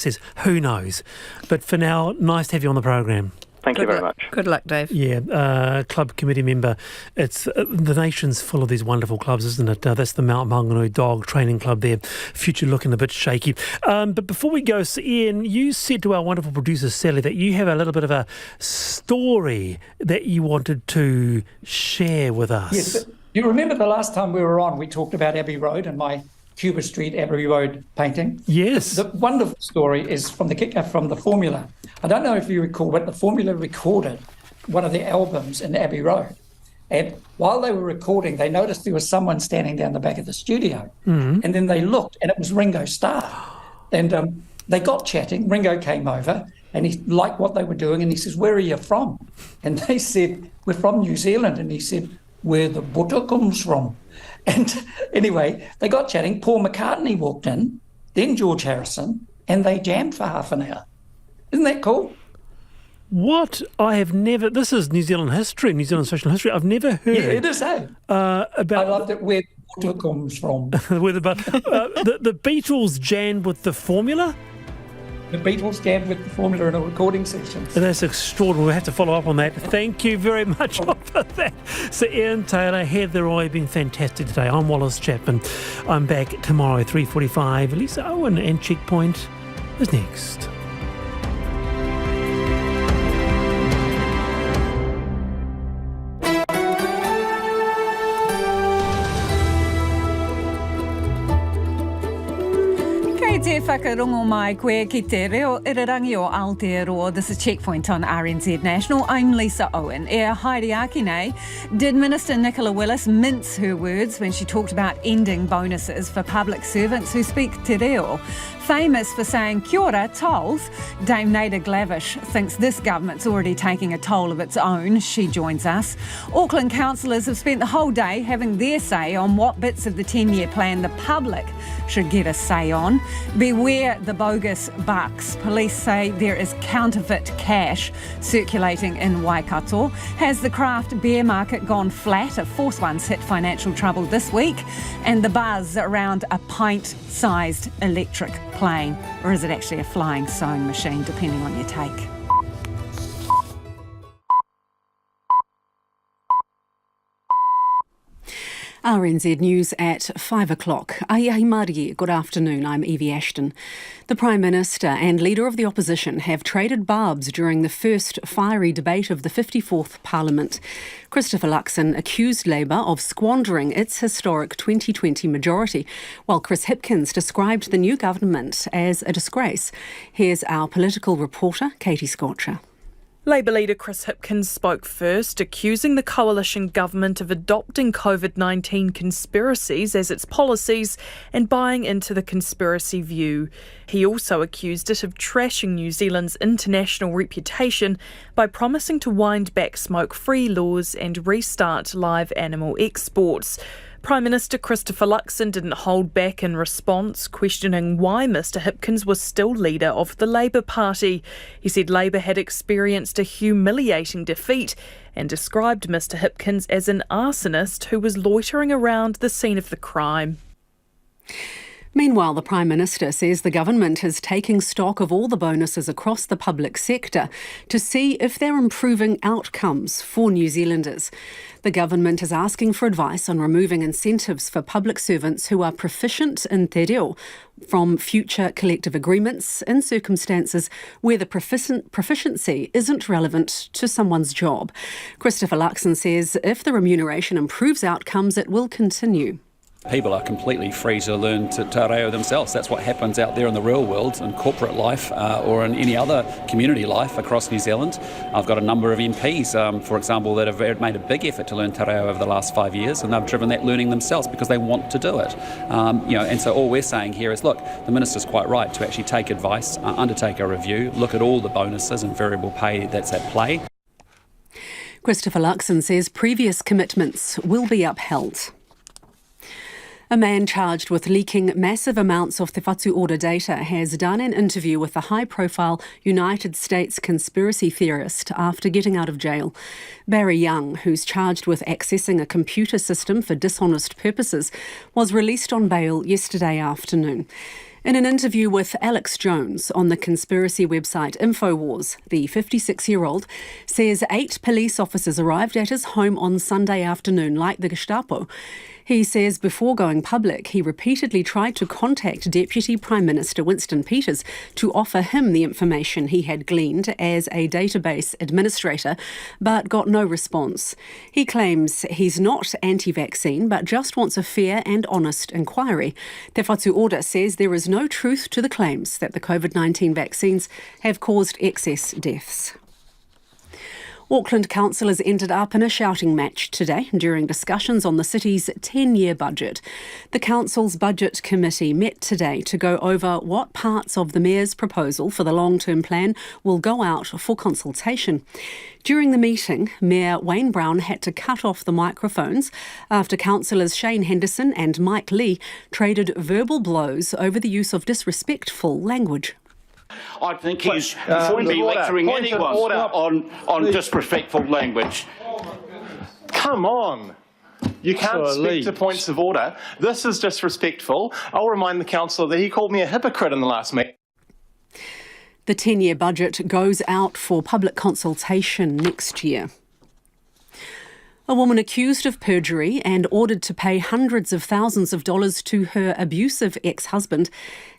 says, who knows? But for now, nice to have you on the program. Thank you very much. Good luck, Dave. Yeah, club committee member. It's the nation's full of these wonderful clubs, isn't it? That's the Mount Maunganui Dog Training Club there. Future looking a bit shaky. But before we go, so Ian, you said to our wonderful producer, Sally, that you have a little bit of a story that you wanted to share with us. Yes, but you remember the last time we were on, we talked about Abbey Road and my Cuba Street Abbey Road painting. Yes. The wonderful story is from the Formula. I don't know if you recall, but the Formula recorded one of the albums in Abbey Road. And while they were recording, they noticed there was someone standing down the back of the studio. Mm-hmm. And then they looked, and it was Ringo Starr. And they got chatting. Ringo came over, and he liked what they were doing, and he says, "Where are you from?" And they said, "We're from New Zealand." And he said, "Where the butter comes from." And anyway, they got chatting. Paul McCartney walked in, then George Harrison, and they jammed for half an hour. Isn't that cool? What? I have never... This is New Zealand history, New Zealand social history. I've never heard... Yeah, it is, eh? About... I loved it, where the butter comes from. the Beatles jammed with the Formula? The Beatles jammed with the Formula in a recording session. That's extraordinary. We'll have to follow up on that. Thank you very much for that. So Ian Taylor, Heather Roy, been fantastic today. I'm Wallace Chapman. I'm back tomorrow, 3:45. Lisa Owen and Checkpoint is next. Te whakarongo mai koe ki te reo irirangi o Aotearoa. This is Checkpoint on RNZ National. I'm Lisa Owen. E haere aki nei, did Minister Nicola Willis mince her words when she talked about ending bonuses for public servants who speak te reo? Famous for saying kia ora, tolls, Dame Naida Glavish thinks this government's already taking a toll of its own. She joins us. Auckland councillors have spent the whole day having their say on what bits of the 10-year plan the public should get a say on. Beware the bogus bucks. Police say there is counterfeit cash circulating in Waikato. Has the craft bear market gone flat? A fourth one's hit financial trouble this week. And the buzz around a pint-sized electric plane. Or is it actually a flying sewing machine, depending on your take? RNZ News at 5 o'clock. Ai Marie, good afternoon. I'm Evie Ashton. The Prime Minister and Leader of the Opposition have traded barbs during the first fiery debate of the 54th Parliament. Christopher Luxon accused Labour of squandering its historic 2020 majority, while Chris Hipkins described the new government as a disgrace. Here's our political reporter, Katie Scorcher. Labour leader Chris Hipkins spoke first, accusing the coalition government of adopting COVID-19 conspiracies as its policies and buying into the conspiracy view. He also accused it of trashing New Zealand's international reputation by promising to wind back smoke-free laws and restart live animal exports. Prime Minister Christopher Luxon didn't hold back in response, questioning why Mr Hipkins was still leader of the Labour Party. He said Labour had experienced a humiliating defeat and described Mr Hipkins as an arsonist who was loitering around the scene of the crime. Meanwhile, the Prime Minister says the government is taking stock of all the bonuses across the public sector to see if they're improving outcomes for New Zealanders. The government is asking for advice on removing incentives for public servants who are proficient in te reo from future collective agreements in circumstances where the proficiency isn't relevant to someone's job. Christopher Luxon says if the remuneration improves outcomes, it will continue. People are completely free to learn te reo themselves. That's what happens out there in the real world, in corporate life or in any other community life across New Zealand. I've got a number of MPs, for example, that have made a big effort to learn te reo over the last 5 years, and they've driven that learning themselves because they want to do it. And so all we're saying here is, look, the Minister's quite right to actually take advice, undertake a review, look at all the bonuses and variable pay that's at play. Christopher Luxon says previous commitments will be upheld. A man charged with leaking massive amounts of Te Whatu Ora data has done an interview with the high-profile United States conspiracy theorist after getting out of jail. Barry Young, who's charged with accessing a computer system for dishonest purposes, was released on bail yesterday afternoon. In an interview with Alex Jones on the conspiracy website Infowars, the 56-year-old says 8 police officers arrived at his home on Sunday afternoon like the Gestapo. He says before going public, he repeatedly tried to contact Deputy Prime Minister Winston Peters to offer him the information he had gleaned as a database administrator, but got no response. He claims he's not anti-vaccine, but just wants a fair and honest inquiry. Te Whatu Order says there is no truth to the claims that the COVID-19 vaccines have caused excess deaths. Auckland councillors ended up in a shouting match today during discussions on the city's 10-year budget. The council's budget committee met today to go over what parts of the mayor's proposal for the long-term plan will go out for consultation. During the meeting, Mayor Wayne Brown had to cut off the microphones after councillors Shane Henderson and Mike Lee traded verbal blows over the use of disrespectful language. I think he shouldn't be lecturing anyone on disrespectful language. Come on. You can't speak to points of order. This is disrespectful. I'll remind the councillor that he called me a hypocrite in the last meeting. The 10-year budget goes out for public consultation next year. A woman accused of perjury and ordered to pay hundreds of thousands of dollars to her abusive ex-husband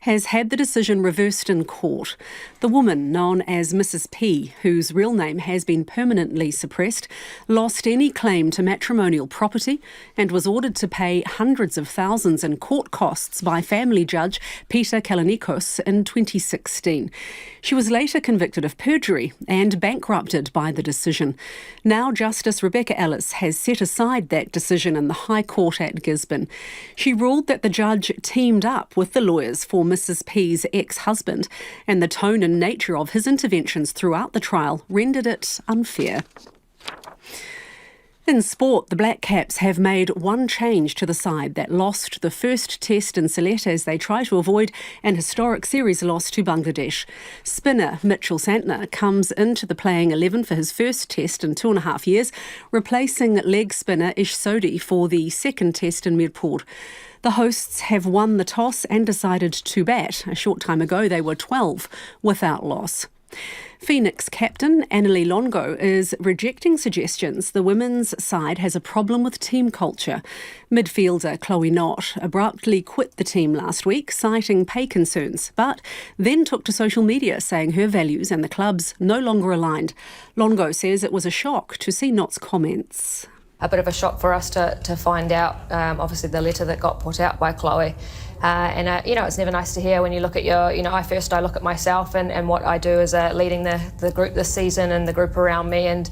has had the decision reversed in court. The woman, known as Mrs. P, whose real name has been permanently suppressed, lost any claim to matrimonial property and was ordered to pay hundreds of thousands in court costs by family judge Peter Kalanikos in 2016. She was later convicted of perjury and bankrupted by the decision. Now Justice Rebecca Ellis has set aside that decision in the High Court at Gisborne. She ruled that the judge teamed up with the lawyers for Mrs. P's ex-husband, and the tone and nature of his interventions throughout the trial rendered it unfair. In sport, the Black Caps have made one change to the side that lost the first test in Sylhet as they try to avoid an historic series loss to Bangladesh. Spinner Mitchell Santner comes into the playing 11 for his first test in 2.5 years, replacing leg spinner Ish Sodhi for the second test in Mirpur. The hosts have won the toss and decided to bat. A short time ago, they were 12 without loss. Phoenix captain Annalie Longo is rejecting suggestions the women's side has a problem with team culture. Midfielder Chloe Knott abruptly quit the team last week, citing pay concerns, but then took to social media saying her values and the club's no longer aligned. Longo says it was a shock to see Knott's comments. A bit of a shock for us to find out, obviously, the letter that got put out by Chloe. It's never nice to hear when you look at I look at myself and what I do as leading the group this season and the group around me, and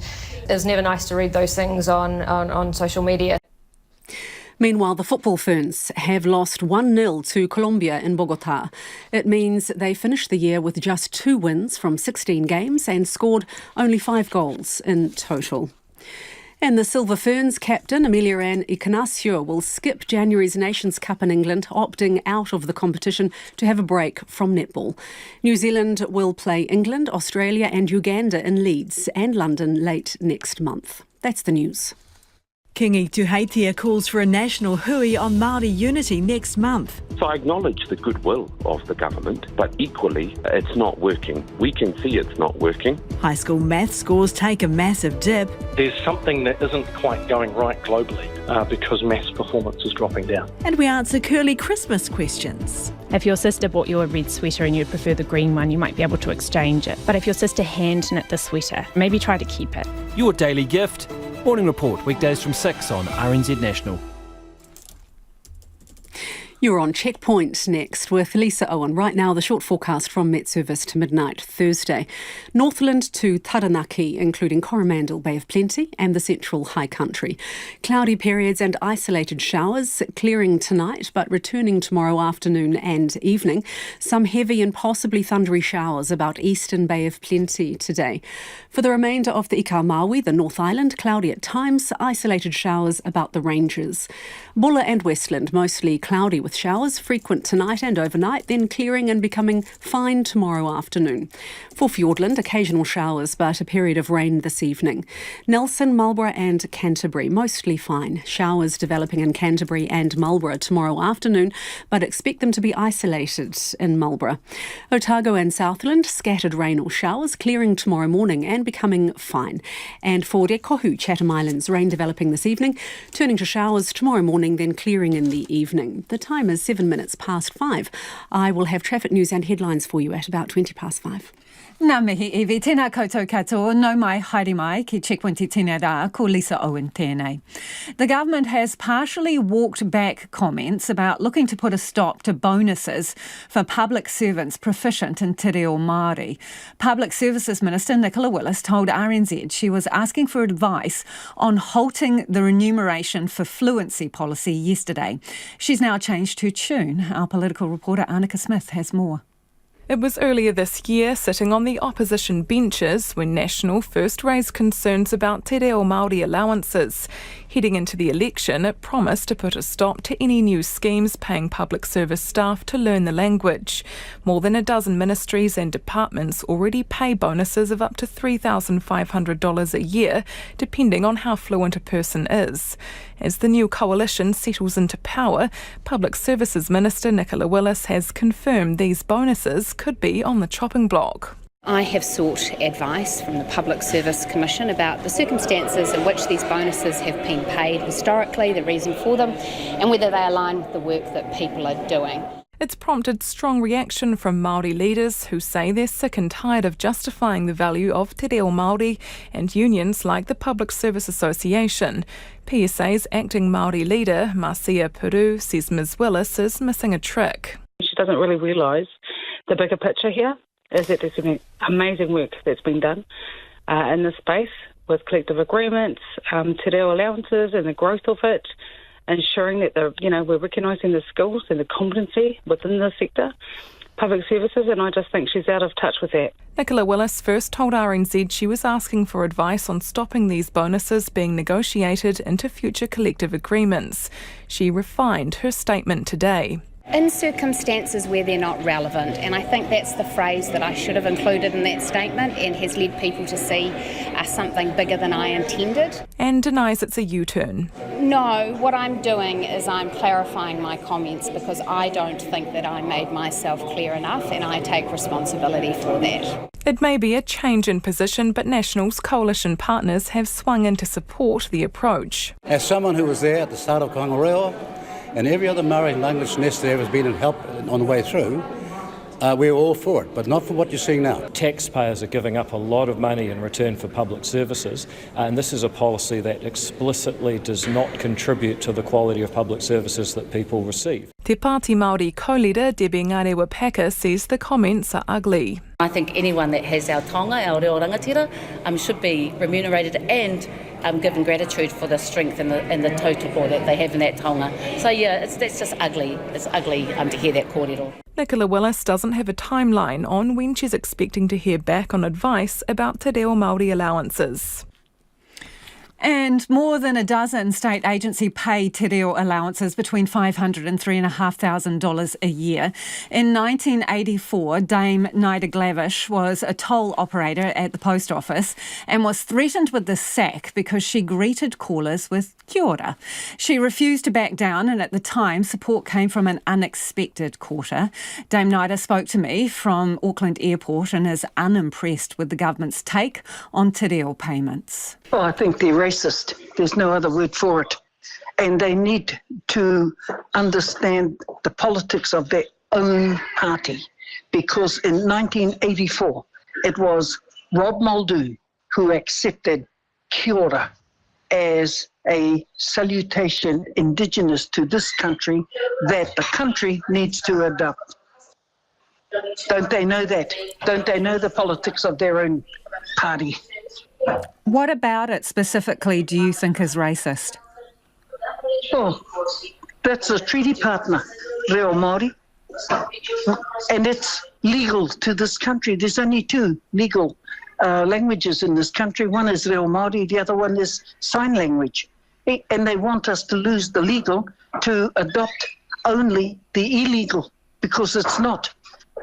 it's never nice to read those things on social media. Meanwhile, the football Ferns have lost 1-0 to Colombia in Bogotá. It means they finished the year with just 2 wins from 16 games and scored only 5 goals in total. And the Silver Ferns captain, Amelia-Ann Ignacio, will skip January's Nations Cup in England, opting out of the competition to have a break from netball. New Zealand will play England, Australia and Uganda in Leeds and London late next month. That's the news. Kingi Tuheitia calls for a national hui on Māori unity next month. So I acknowledge the goodwill of the government, but equally it's not working. We can see it's not working. High school maths scores take a massive dip. There's something that isn't quite going right globally because maths performance is dropping down. And we answer curly Christmas questions. If your sister bought you a red sweater and you'd prefer the green one, you might be able to exchange it. But if your sister hand knit the sweater, maybe try to keep it. Your daily gift. Morning Report, weekdays from 6 on RNZ National. You're on Checkpoint next with Lisa Owen. Right now, the short forecast from Met Service to midnight Thursday. Northland to Taranaki, including Coromandel, Bay of Plenty and the central high country. Cloudy periods and isolated showers, clearing tonight but returning tomorrow afternoon and evening. Some heavy and possibly thundery showers about eastern Bay of Plenty today. For the remainder of the Ika-Maui, the North Island, cloudy at times, isolated showers about the ranges. Bulla and Westland, mostly cloudy with with showers frequent tonight and overnight, then clearing and becoming fine tomorrow afternoon. For Fiordland, occasional showers but a period of rain this evening. Nelson, Marlborough and Canterbury, mostly fine. Showers developing in Canterbury and Marlborough tomorrow afternoon, but expect them to be isolated in Marlborough. Otago and Southland, scattered rain or showers, clearing tomorrow morning and becoming fine. And for Rekohu, Chatham Islands, rain developing this evening, turning to showers tomorrow morning, then clearing in the evening. The time is 7 minutes past 5. I will have traffic news and headlines for you at about 20 past 5. Nā mihi iwi, tēnā koutou katoa, no mai haere mai ki Checkpoint I tēnei rā, ko Lisa Owen tēnei. The government has partially walked back comments about looking to put a stop to bonuses for public servants proficient in te reo Māori. Public Services Minister Nicola Willis told RNZ she was asking for advice on halting the remuneration for fluency policy yesterday. She's now changed her tune. Our political reporter Annika Smith has more. It was earlier this year, sitting on the opposition benches, when National first raised concerns about te reo Māori allowances. Heading into the election, it promised to put a stop to any new schemes paying public service staff to learn the language. More than a dozen ministries and departments already pay bonuses of up to $3,500 a year, depending on how fluent a person is. As the new coalition settles into power, Public Services Minister Nicola Willis has confirmed these bonuses could be on the chopping block. I have sought advice from the Public Service Commission about the circumstances in which these bonuses have been paid historically, the reason for them, and whether they align with the work that people are doing. It's prompted strong reaction from Māori leaders who say they're sick and tired of justifying the value of te reo Māori, and unions like the Public Service Association. PSA's acting Māori leader, Marcia Peru, says Ms Willis is missing a trick. She doesn't really realise the bigger picture here, is that there's been amazing work that's been done in this space with collective agreements, te reo allowances and the growth of it, ensuring that we're recognising the skills and the competency within the sector, public services, and I just think she's out of touch with that. Nicola Willis first told RNZ she was asking for advice on stopping these bonuses being negotiated into future collective agreements. She refined her statement today. In circumstances where they're not relevant, and I think that's the phrase that I should have included in that statement and has led people to see something bigger than I intended. And denies it's a U-turn. No, what I'm doing is I'm clarifying my comments because I don't think that I made myself clear enough, and I take responsibility for that. It may be a change in position, but National's coalition partners have swung in to support the approach. As someone who was there at the start of Kongareo, and every other Māori language nest there has been in help on the way through, we're all for it, but not for what you're seeing now. Taxpayers are giving up a lot of money in return for public services, and this is a policy that explicitly does not contribute to the quality of public services that people receive. Te Pāti Māori co-leader Debbie Ngarewa-Packer says the comments are ugly. I think anyone that has our taonga, our reo rangatira, should be remunerated and given gratitude for the strength and the tautoko that they have in that taonga. So yeah, that's just ugly. It's ugly to hear that kōrero. Nicola Willis doesn't have a timeline on when she's expecting to hear back on advice about te reo Māori allowances. And more than a dozen state agencies pay te reo allowances between $500 and $3,500 a year. In 1984, Dame Naida Glavish was a toll operator at the post office and was threatened with the sack because she greeted callers with kia ora. She refused to back down, and at the time, support came from an unexpected quarter. Dame Naida spoke to me from Auckland Airport and is unimpressed with the government's take on te reo payments. Well, I think they're racist. There's no other word for it. And they need to understand the politics of their own party. Because in 1984, it was Rob Muldoon who accepted kia ora as a salutation indigenous to this country that the country needs to adopt. Don't they know that? Don't they know the politics of their own party? What about it specifically do you think is racist? Oh, that's a treaty partner, reo Māori, and it's legal to this country. There's only two legal languages in this country. One is reo Māori, the other one is sign language. And they want us to lose the legal to adopt only the illegal, because it's not.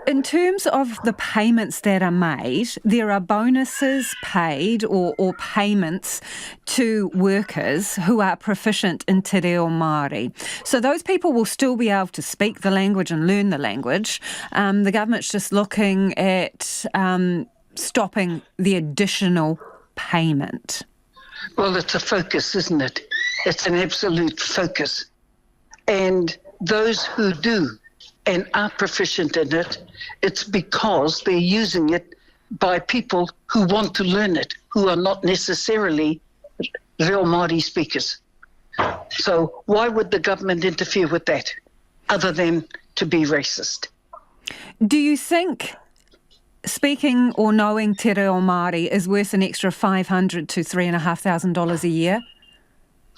In terms of the payments that are made, there are bonuses paid or payments to workers who are proficient in te reo Māori. So those people will still be able to speak the language and learn the language. The government's just looking at stopping the additional payment. Well, it's a focus, isn't it? It's an absolute focus. And those who do and are proficient in it, it's because they're using it by people who want to learn it, who are not necessarily real Māori speakers. So why would the government interfere with that, other than to be racist? Do you think speaking or knowing te reo Māori is worth an extra $500 to $3,500 a year?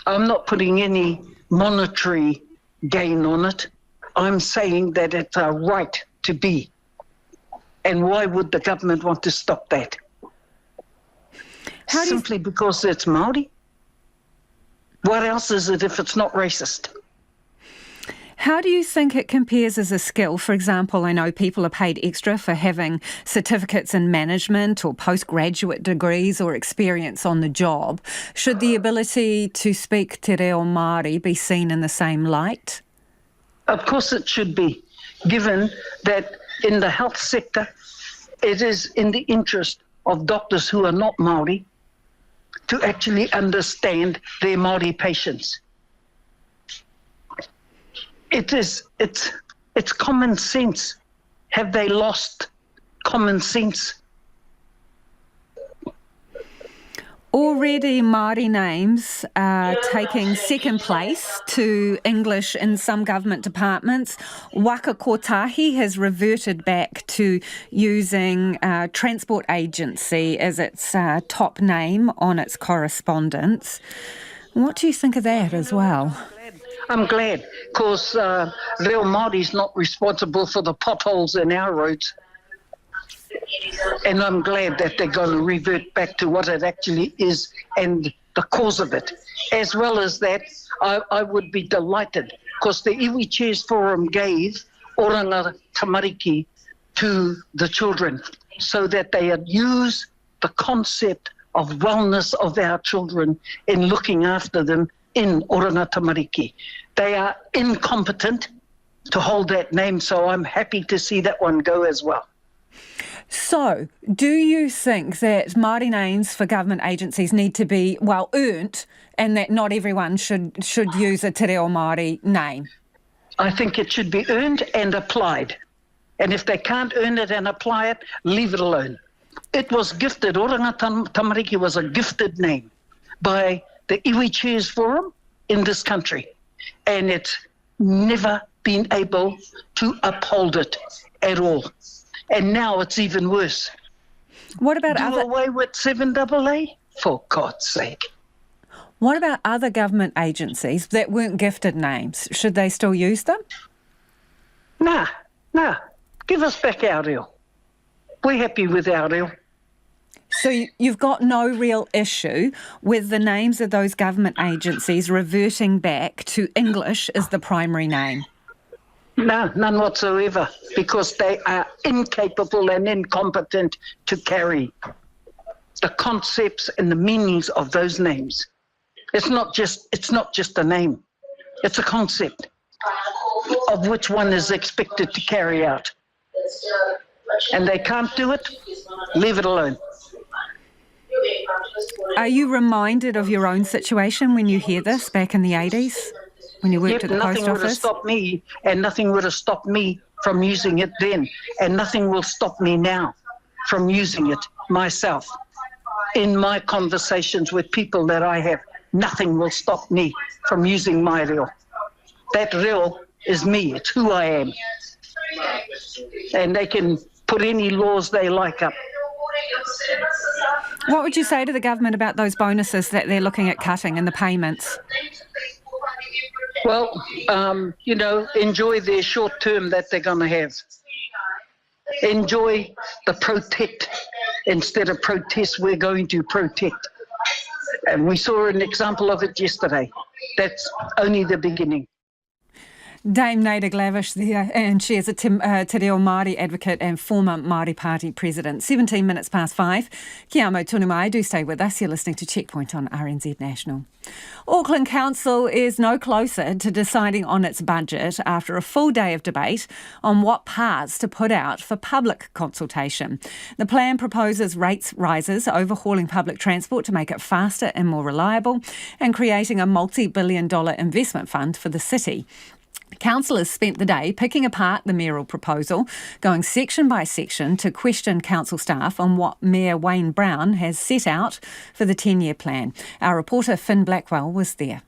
I'm not putting any monetary gain on it. I'm saying that it's a right to be. And why would the government want to stop that? Simply because it's Māori? What else is it if it's not racist? How do you think it compares as a skill? For example, I know people are paid extra for having certificates in management or postgraduate degrees or experience on the job. Should the ability to speak te reo Māori be seen in the same light? Of course it should be, given that in the health sector, it is in the interest of doctors who are not Māori to actually understand their Māori patients. It's common sense. Have they lost common sense? Already Māori names are taking second place to English in some government departments. Waka Kotahi has reverted back to using Transport Agency as its top name on its correspondence. What do you think of that as well? I'm glad, because real Māori's not responsible for the potholes in our roads. And I'm glad that they're going to revert back to what it actually is and the cause of it. As well as that, I would be delighted, because the Iwi Chairs Forum gave oranga tamariki to the children so that they had used the concept of wellness of our children in looking after them in oranga tamariki. They are incompetent to hold that name, so I'm happy to see that one go as well. So, do you think that Māori names for government agencies need to be well earned, and that not everyone should use a te reo Māori name? I think it should be earned and applied. And if they can't earn it and apply it, leave it alone. It was gifted, oranga tamariki was a gifted name by the Iwi Chairs Forum in this country. And it's never been able to uphold it at all. And now it's even worse. What about Do away with 7AA? For God's sake. What about other government agencies that weren't gifted names? Should they still use them? Nah. Give us back our reo. We're happy with our reo. So you've got no real issue with the names of those government agencies reverting back to English as the primary name? No, none whatsoever, because they are incapable and incompetent to carry the concepts and the meanings of those names. It's not just a name. It's a concept of which one is expected to carry out. And they can't do it, leave it alone. Are you reminded of your own situation when you hear this back in the 80s? When you worked at the post office? Nothing would have stopped me, and nothing would have stopped me from using it then, and nothing will stop me now from using it myself. In my conversations with people that I have, nothing will stop me from using my reo. That reo is me, it's who I am. And they can put any laws they like up. What would you say to the government about those bonuses that they're looking at cutting and the payments? Well, enjoy their short term that they're going to have. Enjoy the protect. Instead of protest, we're going to protect. And we saw an example of it yesterday. That's only the beginning. Dame Naida Glavish there, and she is a Te Reo Māori advocate and former Māori Party president. 17 minutes past 5. Kia amo tunu mai, do stay with us. You're listening to Checkpoint on RNZ National. Auckland Council is no closer to deciding on its budget after a full day of debate on what paths to put out for public consultation. The plan proposes rates rises, overhauling public transport to make it faster and more reliable, and creating a multi-billion-dollar investment fund for the city. Councillors spent the day picking apart the mayoral proposal, going section by section to question council staff on what Mayor Wayne Brown has set out for the 10-year plan. Our reporter Finn Blackwell was there.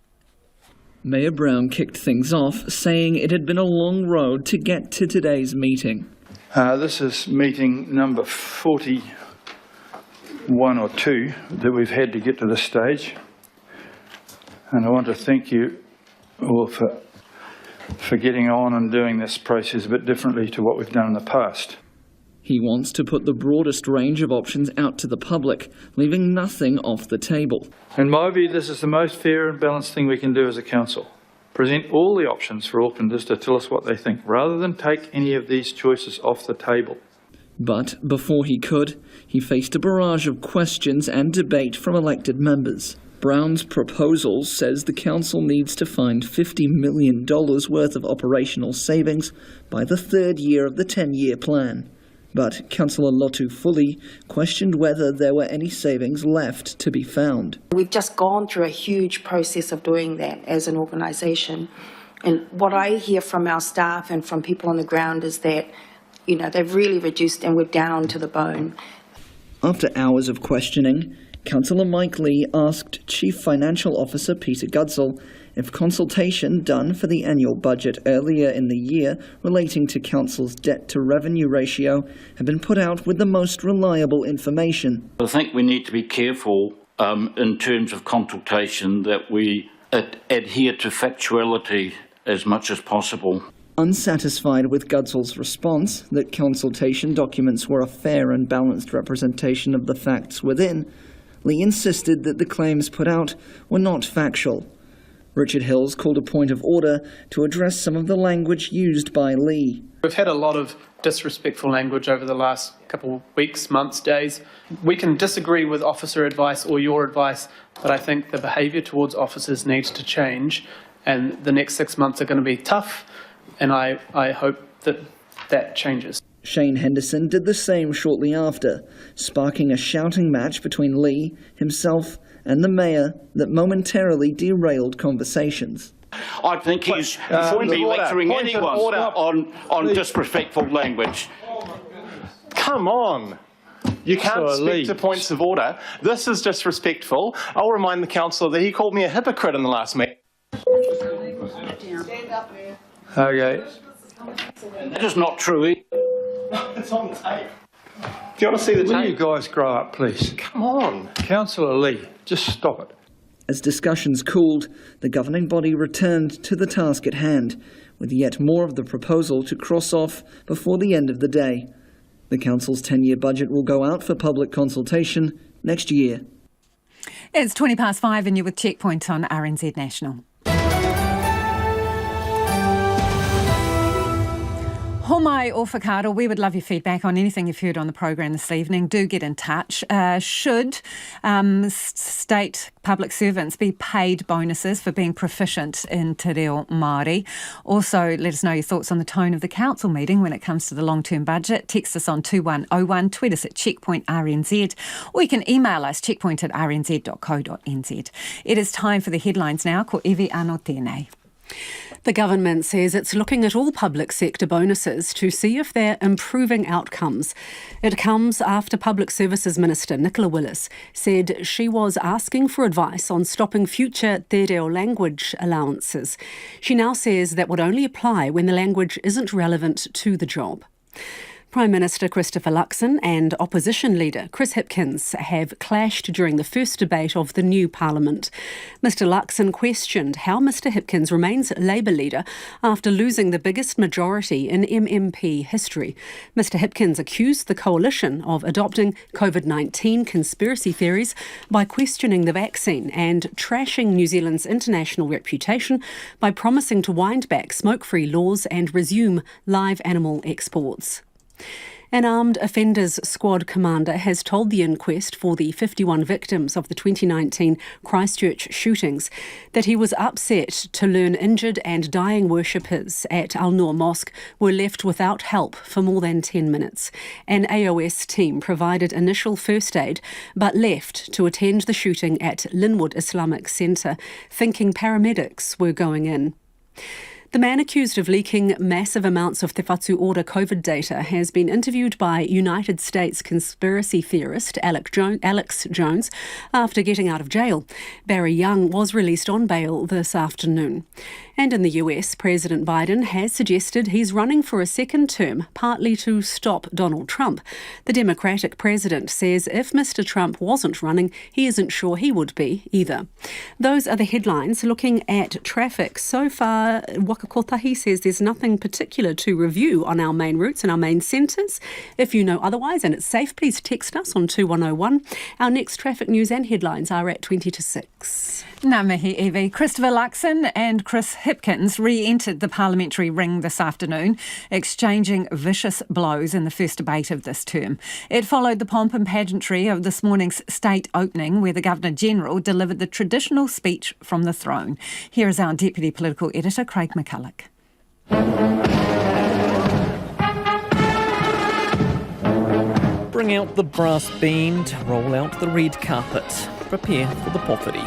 Mayor Brown kicked things off, saying it had been a long road to get to today's meeting. This is meeting number 41 or 2 that we've had to get to this stage. And I want to thank you all for getting on and doing this process a bit differently to what we've done in the past. He wants to put the broadest range of options out to the public, leaving nothing off the table. In my view, this is the most fair and balanced thing we can do as a council. Present all the options for Aucklanders to tell us what they think, rather than take any of these choices off the table. But before he could, he faced a barrage of questions and debate from elected members. Brown's proposal says the council needs to find $50 million worth of operational savings by the third year of the 10-year plan. But Councillor Lotu Fully questioned whether there were any savings left to be found. We've just gone through a huge process of doing that as an organisation. And what I hear from our staff and from people on the ground is that, they've really reduced and we're down to the bone. After hours of questioning, Councillor Mike Lee asked Chief Financial Officer Peter Gudzel if consultation done for the annual budget earlier in the year relating to Council's debt-to-revenue ratio had been put out with the most reliable information. I think we need to be careful in terms of consultation that we adhere to factuality as much as possible. Unsatisfied with Gudzel's response that consultation documents were a fair and balanced representation of the facts within, Lee insisted that the claims put out were not factual. Richard Hills called a point of order to address some of the language used by Lee. We've had a lot of disrespectful language over the last couple of weeks, months, days. We can disagree with officer advice or your advice, but I think the behaviour towards officers needs to change, and the next 6 months are going to be tough, and I hope that changes. Shane Henderson did the same shortly after, sparking a shouting match between Lee, himself, and the mayor that momentarily derailed conversations. I think he shouldn't be lecturing anyone on disrespectful language. Come on. You can't speak to points of order. This is disrespectful. I'll remind the councillor that he called me a hypocrite in the last meeting. Okay. That is not true. It's on tape. Do you want to see the tape? Will you guys grow up, please? Come on. Councillor Lee, just stop it. As discussions cooled, the governing body returned to the task at hand, with yet more of the proposal to cross off before the end of the day. The council's 10-year budget will go out for public consultation next year. It's 20 past 5 and you're with Checkpoint on RNZ National. Homai or whakaaro, we would love your feedback on anything you've heard on the program this evening. Do get in touch. Should state public servants be paid bonuses for being proficient in te reo Māori? Also, let us know your thoughts on the tone of the council meeting when it comes to the long-term budget. Text us on 2101, tweet us at checkpointrnz, or you can email us checkpoint@rnz.co.nz. It is time for the headlines now. Ko iwi anō tēnei. The government says it's looking at all public sector bonuses to see if they're improving outcomes. It comes after Public Services Minister Nicola Willis said she was asking for advice on stopping future te reo language allowances. She now says that would only apply when the language isn't relevant to the job. Prime Minister Christopher Luxon and opposition leader Chris Hipkins have clashed during the first debate of the new Parliament. Mr Luxon questioned how Mr Hipkins remains Labour leader after losing the biggest majority in MMP history. Mr Hipkins accused the coalition of adopting COVID-19 conspiracy theories by questioning the vaccine and trashing New Zealand's international reputation by promising to wind back smoke-free laws and resume live animal exports. An armed offenders squad commander has told the inquest for the 51 victims of the 2019 Christchurch shootings that he was upset to learn injured and dying worshippers at Al Noor Mosque were left without help for more than 10 minutes. An AOS team provided initial first aid but left to attend the shooting at Linwood Islamic Centre, thinking paramedics were going in. The man accused of leaking massive amounts of Te Whatu Ora COVID data has been interviewed by United States conspiracy theorist Alex Jones after getting out of jail. Barry Young was released on bail this afternoon. And in the US, President Biden has suggested he's running for a second term, partly to stop Donald Trump. The Democratic president says if Mr. Trump wasn't running, he isn't sure he would be either. Those are the headlines. Looking at traffic so far, Waka Kotahi says there's nothing particular to review on our main routes and our main centres. If you know otherwise and it's safe, please text us on 2101. Our next traffic news and headlines are at 20 to 6. Ngā mihi, Evie. Christopher Luxon and Chris Hipkins re-entered the parliamentary ring this afternoon, exchanging vicious blows in the first debate of this term. It followed the pomp and pageantry of this morning's state opening, where the Governor-General delivered the traditional speech from the throne. Here is our Deputy Political Editor, Craig McCulloch. Bring out the brass band, roll out the red carpet, prepare for the poverty.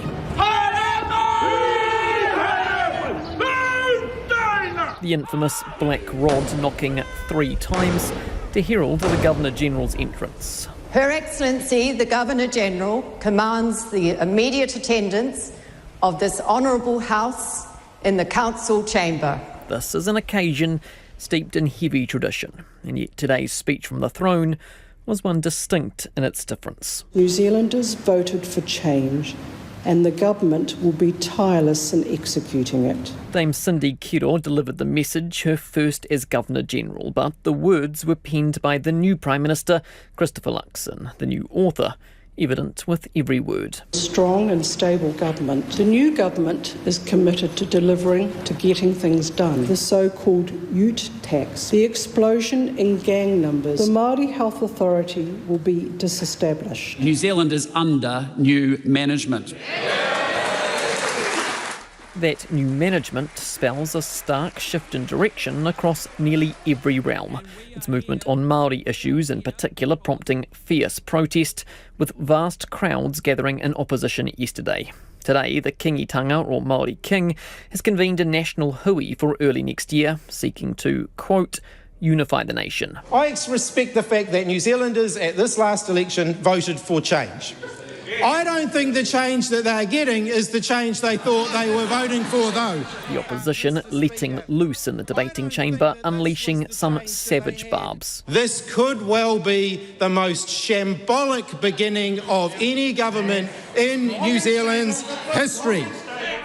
The infamous black rod knocking 3 times to herald the Governor-General's entrance. Her Excellency, the Governor-General, commands the immediate attendance of this Honourable House in the Council Chamber. This is an occasion steeped in heavy tradition, and yet today's speech from the throne was one distinct in its difference. New Zealanders voted for change, and the government will be tireless in executing it. Dame Cindy Kiro delivered the message, her first as Governor-General, but the words were penned by the new Prime Minister, Christopher Luxon, the new author, evident with every word. Strong and stable government. The new government is committed to delivering, to getting things done. The so-called ute tax, the explosion in gang numbers, the Māori Health Authority will be disestablished. New Zealand is under new management. That new management spells a stark shift in direction across nearly every realm. Its movement on Māori issues in particular prompting fierce protest, with vast crowds gathering in opposition yesterday. Today, the Kingitanga, or Māori King, has convened a national hui for early next year, seeking to, quote, unify the nation. I respect the fact that New Zealanders at this last election voted for change. I don't think the change that they're getting is the change they thought they were voting for, though. The opposition letting loose in the debating chamber, unleashing some savage barbs. This could well be the most shambolic beginning of any government in New Zealand's history.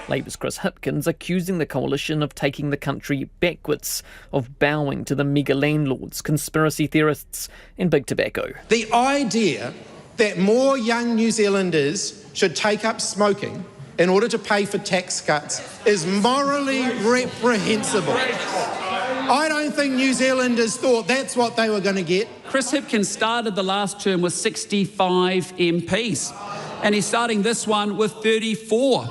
Labour's Chris Hipkins accusing the coalition of taking the country backwards, of bowing to the mega landlords, conspiracy theorists and big tobacco. The idea that more young New Zealanders should take up smoking in order to pay for tax cuts is morally reprehensible. I don't think New Zealanders thought that's what they were going to get. Chris Hipkins started the last term with 65 MPs, and he's starting this one with 34.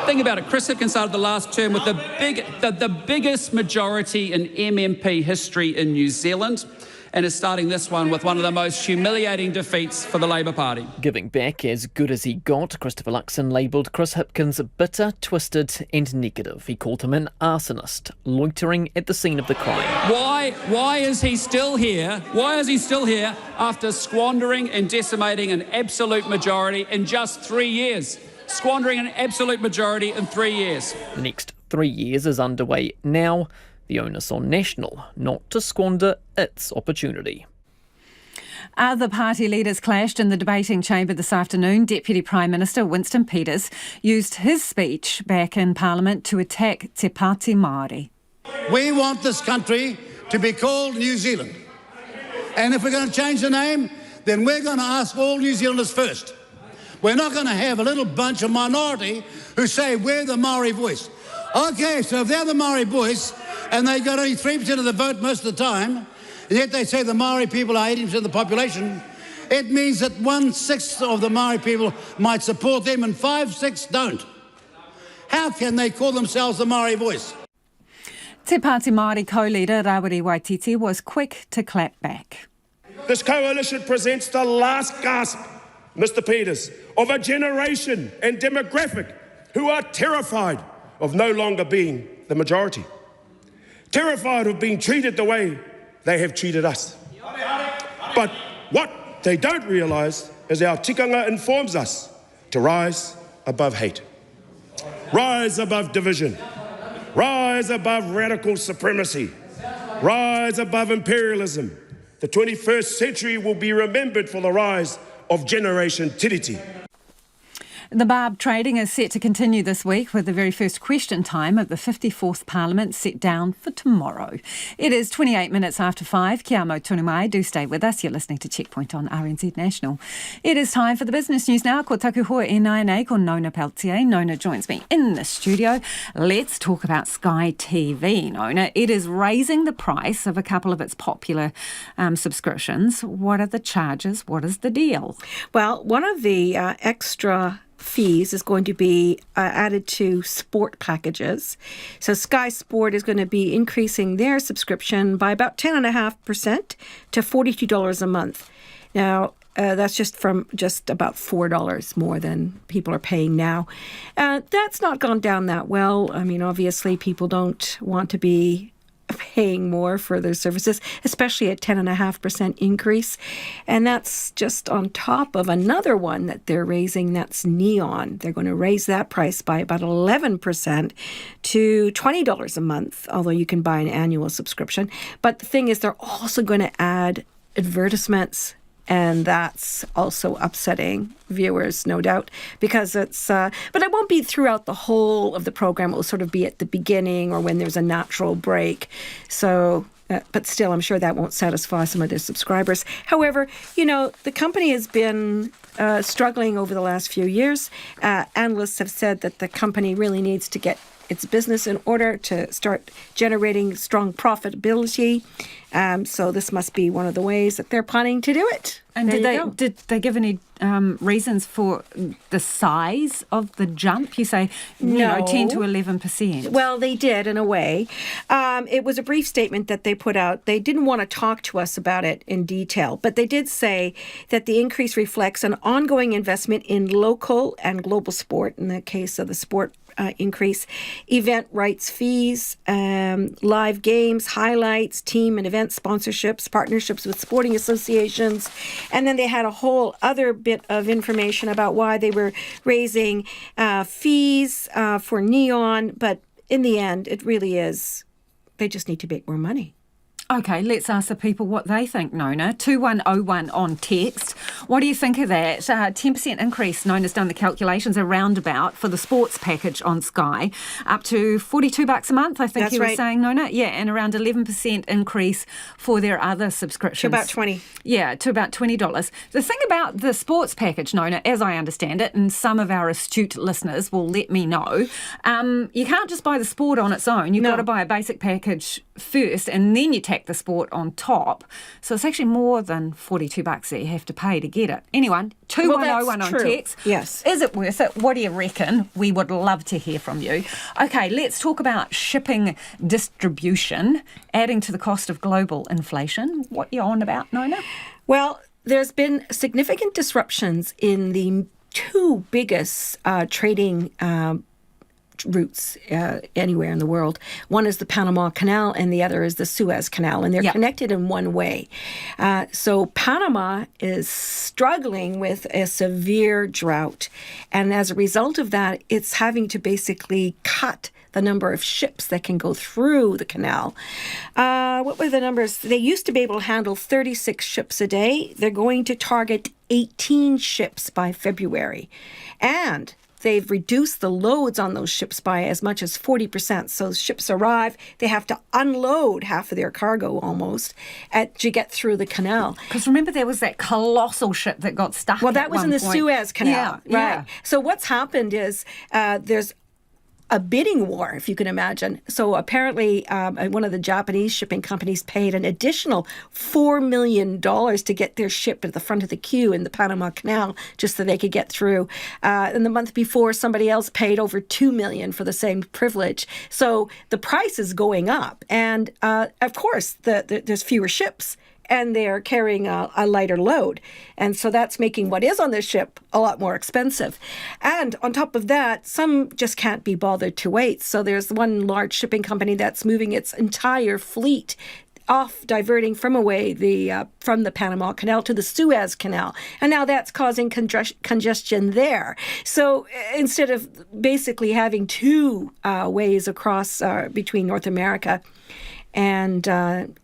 Think about it, Chris Hipkins started the last term with the biggest majority in MMP history in New Zealand, and is starting this one with one of the most humiliating defeats for the Labour Party. Giving back as good as he got, Christopher Luxon labelled Chris Hipkins bitter, twisted and negative. He called him an arsonist, loitering at the scene of the crime. Why is he still here? Why is he still here after squandering and decimating an absolute majority in just 3 years? Squandering an absolute majority in 3 years. The next 3 years is underway now. The onus on National not to squander its opportunity. Other party leaders clashed in the debating chamber this afternoon. Deputy Prime Minister Winston Peters used his speech back in Parliament to attack Te Pāti Māori. We want this country to be called New Zealand. And if we're going to change the name, then we're going to ask all New Zealanders first. We're not going to have a little bunch of minority who say we're the Maori voice. OK, so if they're the Maori voice and they got only 3% of the vote most of the time, and yet they say the Maori people are 80% of the population, it means that 1/6 of the Maori people might support them and 5/6 don't. How can they call themselves the Maori voice? Te Pāti Māori co-leader Rawiri Waititi was quick to clap back. This coalition presents the last gasp, Mr. Peters, of a generation and demographic who are terrified of no longer being the majority, terrified of being treated the way they have treated us. But what they don't realise is our tikanga informs us to rise above hate, rise above division, rise above radical supremacy, rise above imperialism. The 21st century will be remembered for the rise of Generation Tiriti. The barb trading is set to continue this week with the very first question time of the 54th Parliament set down for tomorrow. It is 28 minutes after 5. Kia mau tonu mai. Do stay with us. You're listening to Checkpoint on RNZ National. It is time for the business news now. Ko taku hoa e nai ko Nona Peltier. Nona joins me in the studio. Let's talk about Sky TV, Nona. It is raising the price of a couple of its popular subscriptions. What are the charges? What is the deal? Well, one of the extra fees is going to be added to sport packages. So Sky Sport is going to be increasing their subscription by about 10.5% to $42 a month. Now, that's just from just about $4 more than people are paying now. That's not gone down that well. I mean, obviously, people don't want to be paying more for their services, especially at 10.5% increase. And that's just on top of another one that they're raising, that's Neon. They're going to raise that price by about 11% to $20 a month, although you can buy an annual subscription. But the thing is, they're also going to add advertisements, and that's also upsetting viewers, no doubt, because it's... but it won't be throughout the whole of the program. It will sort of be at the beginning or when there's a natural break. So... but still, I'm sure that won't satisfy some of their subscribers. However, you know, the company has been struggling over the last few years. Analysts have said that the company really needs to get its business in order to start generating strong profitability. So this must be one of the ways that they're planning to do it. And did they give any reasons for the size of the jump? You say, no. 10 to 11%. Well, they did in a way. It was a brief statement that they put out. They didn't want to talk to us about it in detail, but they did say that the increase reflects an ongoing investment in local and global sport, in the case of the sport increase, event rights fees, live games, highlights, team and event sponsorships, partnerships with sporting associations. And then they had a whole other bit of information about why they were raising fees for Neon. But in the end, it really is, they just need to make more money. Okay, let's ask the people what they think, Nona. 2101 on text. What do you think of that? 10% increase, Nona's done the calculations, a roundabout for the sports package on Sky, up to $42 a month, I think That's you were right. saying, Nona. Yeah, and around 11% increase for their other subscriptions. To about 20. Yeah, to about $20. The thing about the sports package, Nona, as I understand it, and some of our astute listeners will let me know, you can't just buy the sport on its own. You've got to buy a basic package first, and then you tack the sport on top. So it's actually more than $42 that you have to pay to get it. Anyone, 2101 on text. Yes. Is it worth it? What do you reckon? We would love to hear from you. Okay, let's talk about shipping distribution, adding to the cost of global inflation. What are you on about, Nona? Well, there's been significant disruptions in the two biggest trading routes anywhere in the world. One is the Panama Canal and the other is the Suez Canal, and they're connected in one way. So Panama is struggling with a severe drought, and as a result of that, it's having to basically cut the number of ships that can go through the canal. What were the numbers? They used to be able to handle 36 ships a day. They're going to target 18 ships by February. And they've reduced the loads on those ships by as much as 40%. So ships arrive, they have to unload half of their cargo almost to get through the canal. Because remember, there was that colossal ship that got stuck. Well, that was in the Suez Canal. Yeah, right. So what's happened is there's a bidding war, if you can imagine. So apparently one of the Japanese shipping companies paid an additional $4 million to get their ship at the front of the queue in the Panama Canal just so they could get through. And the month before, somebody else paid over $2 million for the same privilege. So the price is going up. And of course, there's fewer ships, and they're carrying a lighter load. And so that's making what is on the ship a lot more expensive. And on top of that, some just can't be bothered to wait. So there's one large shipping company that's moving its entire fleet diverting from the Panama Canal to the Suez Canal. And now that's causing congestion there. So instead of basically having two ways across between North America and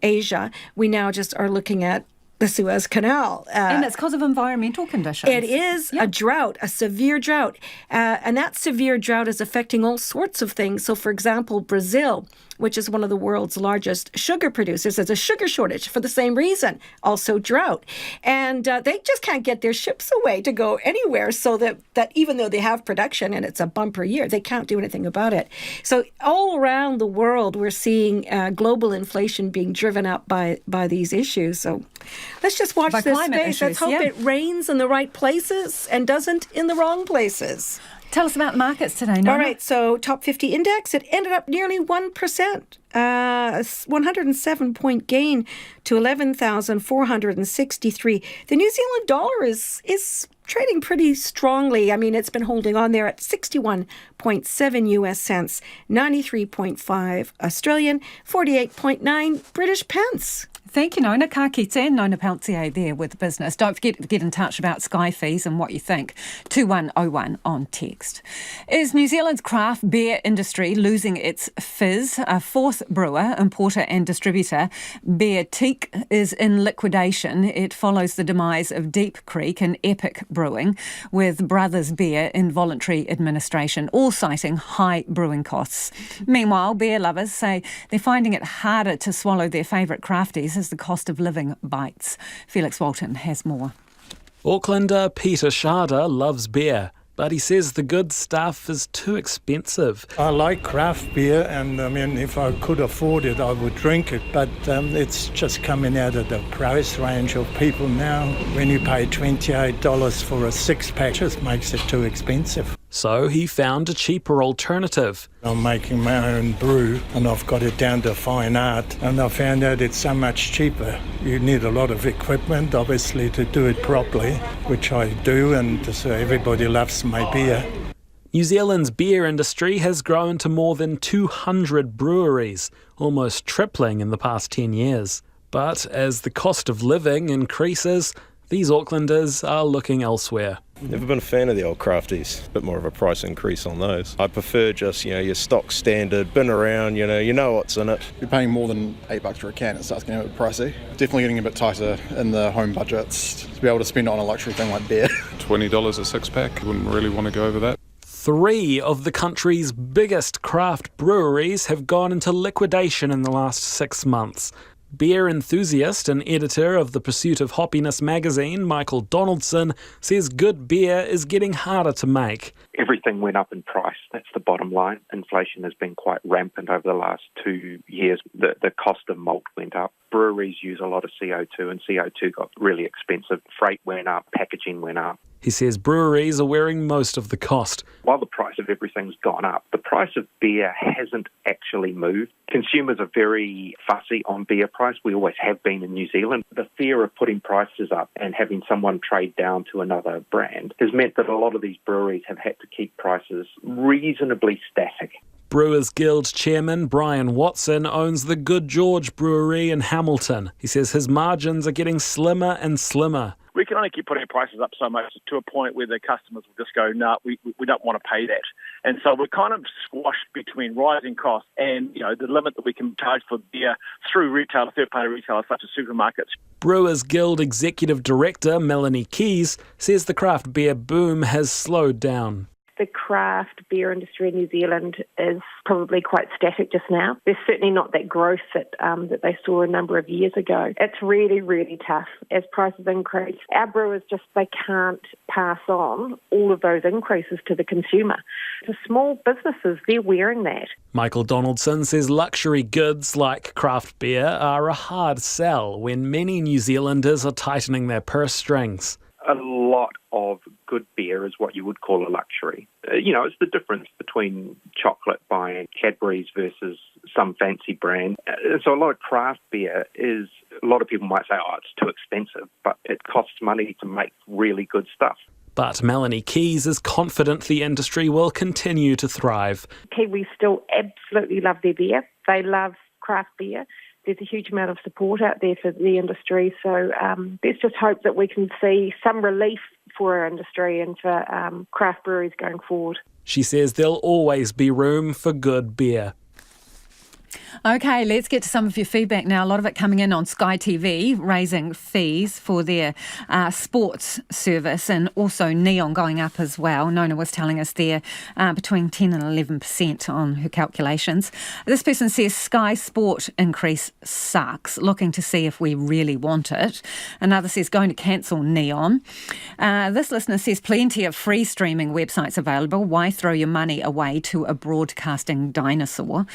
Asia, we now just are looking at the Suez Canal. And it's because of environmental conditions. It is a drought, a severe drought. And that severe drought is affecting all sorts of things. So, for example, Brazil, which is one of the world's largest sugar producers, has a sugar shortage for the same reason, also drought. And they just can't get their ships away to go anywhere, so that even though they have production and it's a bumper year, they can't do anything about it. So all around the world, we're seeing global inflation being driven up by these issues. So let's just watch this space. Let's hope it rains in the right places and doesn't in the wrong places. Tell us about the markets today, Naida. All right, so top 50 index, it ended up nearly 1%, 107-point gain to 11,463. The New Zealand dollar is trading pretty strongly. I mean, it's been holding on there at 61.7 US cents, 93.5 Australian, 48.9 British pence. Thank you, Nona. Ka kite, Nona Peltier there with business. Don't forget to get in touch about Sky fees and what you think. 2101 on text. Is New Zealand's craft beer industry losing its fizz? A fourth brewer, importer and distributor, Beer Teak, is in liquidation. It follows the demise of Deep Creek and Epic Brewing, with Brothers Beer in voluntary administration, all citing high brewing costs. Meanwhile, beer lovers say they're finding it harder to swallow their favourite crafties as the cost of living bites. Felix Walton has more. Aucklander Peter Schada loves beer, but he says the good stuff is too expensive. I like craft beer, and I mean, if I could afford it, I would drink it, but it's just coming out of the price range of people now. When you pay $28 for a six-pack, it just makes it too expensive. So he found a cheaper alternative. I'm making my own brew, and I've got it down to fine art, and I found out it's so much cheaper. You need a lot of equipment, obviously, to do it properly, which I do, and so everybody loves my beer. New Zealand's beer industry has grown to more than 200 breweries, almost tripling in the past 10 years. But as the cost of living increases, these Aucklanders are looking elsewhere. Never been a fan of the old crafties. A bit more of a price increase on those. I prefer just, your stock standard, been around, you know what's in it. You're paying more than $8 for a can, it starts getting a bit pricey. Definitely getting a bit tighter in the home budgets to be able to spend it on a luxury thing like beer. $20 a six-pack, wouldn't really want to go over that. 3 of the country's biggest craft breweries have gone into liquidation in the last 6 months. Beer enthusiast and editor of The Pursuit of Hoppiness magazine, Michael Donaldson, says good beer is getting harder to make. Everything went up in price. That's the bottom line. Inflation has been quite rampant over the last 2 years. The cost of malt went up. Breweries use a lot of CO2, and CO2 got really expensive. Freight went up, packaging went up. He says breweries are wearing most of the cost. While the price of everything's gone up, the price of beer hasn't actually moved. Consumers are very fussy on beer price. We always have been in New Zealand. The fear of putting prices up and having someone trade down to another brand has meant that a lot of these breweries have had to keep prices reasonably static. Brewers Guild chairman Brian Watson owns the Good George Brewery in Hamilton. He says his margins are getting slimmer and slimmer. we can only keep putting prices up so much to a point where the customers will just go, no, we don't want to pay that. And so we're kind of squashed between rising costs and, the limit that we can charge for beer through retail, third-party retailers such as supermarkets. Brewers Guild Executive Director Melanie Keys says the craft beer boom has slowed down. The craft beer industry in New Zealand is probably quite static just now. There's certainly not that growth that they saw a number of years ago. It's really, really tough as prices increase. Our brewers they can't pass on all of those increases to the consumer. The small businesses, they're wearing that. Michael Donaldson says luxury goods like craft beer are a hard sell when many New Zealanders are tightening their purse strings. A lot of good beer is what you would call a luxury. It's the difference between chocolate buying Cadbury's versus some fancy brand. So a lot of craft beer is, a lot of people might say, it's too expensive, but it costs money to make really good stuff. But Melanie Keys is confident the industry will continue to thrive. Kiwis still absolutely love their beer. They love craft beer. There's a huge amount of support out there for the industry, so let's just hope that we can see some relief for our industry and for craft breweries going forward. She says there'll always be room for good beer. Okay, let's get to some of your feedback now. A lot of it coming in on Sky TV, raising fees for their sports service, and also Neon going up as well. Nona was telling us there between 10 and 11% on her calculations. This person says Sky Sport increase sucks, looking to see if we really want it. Another says going to cancel Neon. This listener says plenty of free streaming websites available. Why throw your money away to a broadcasting dinosaur?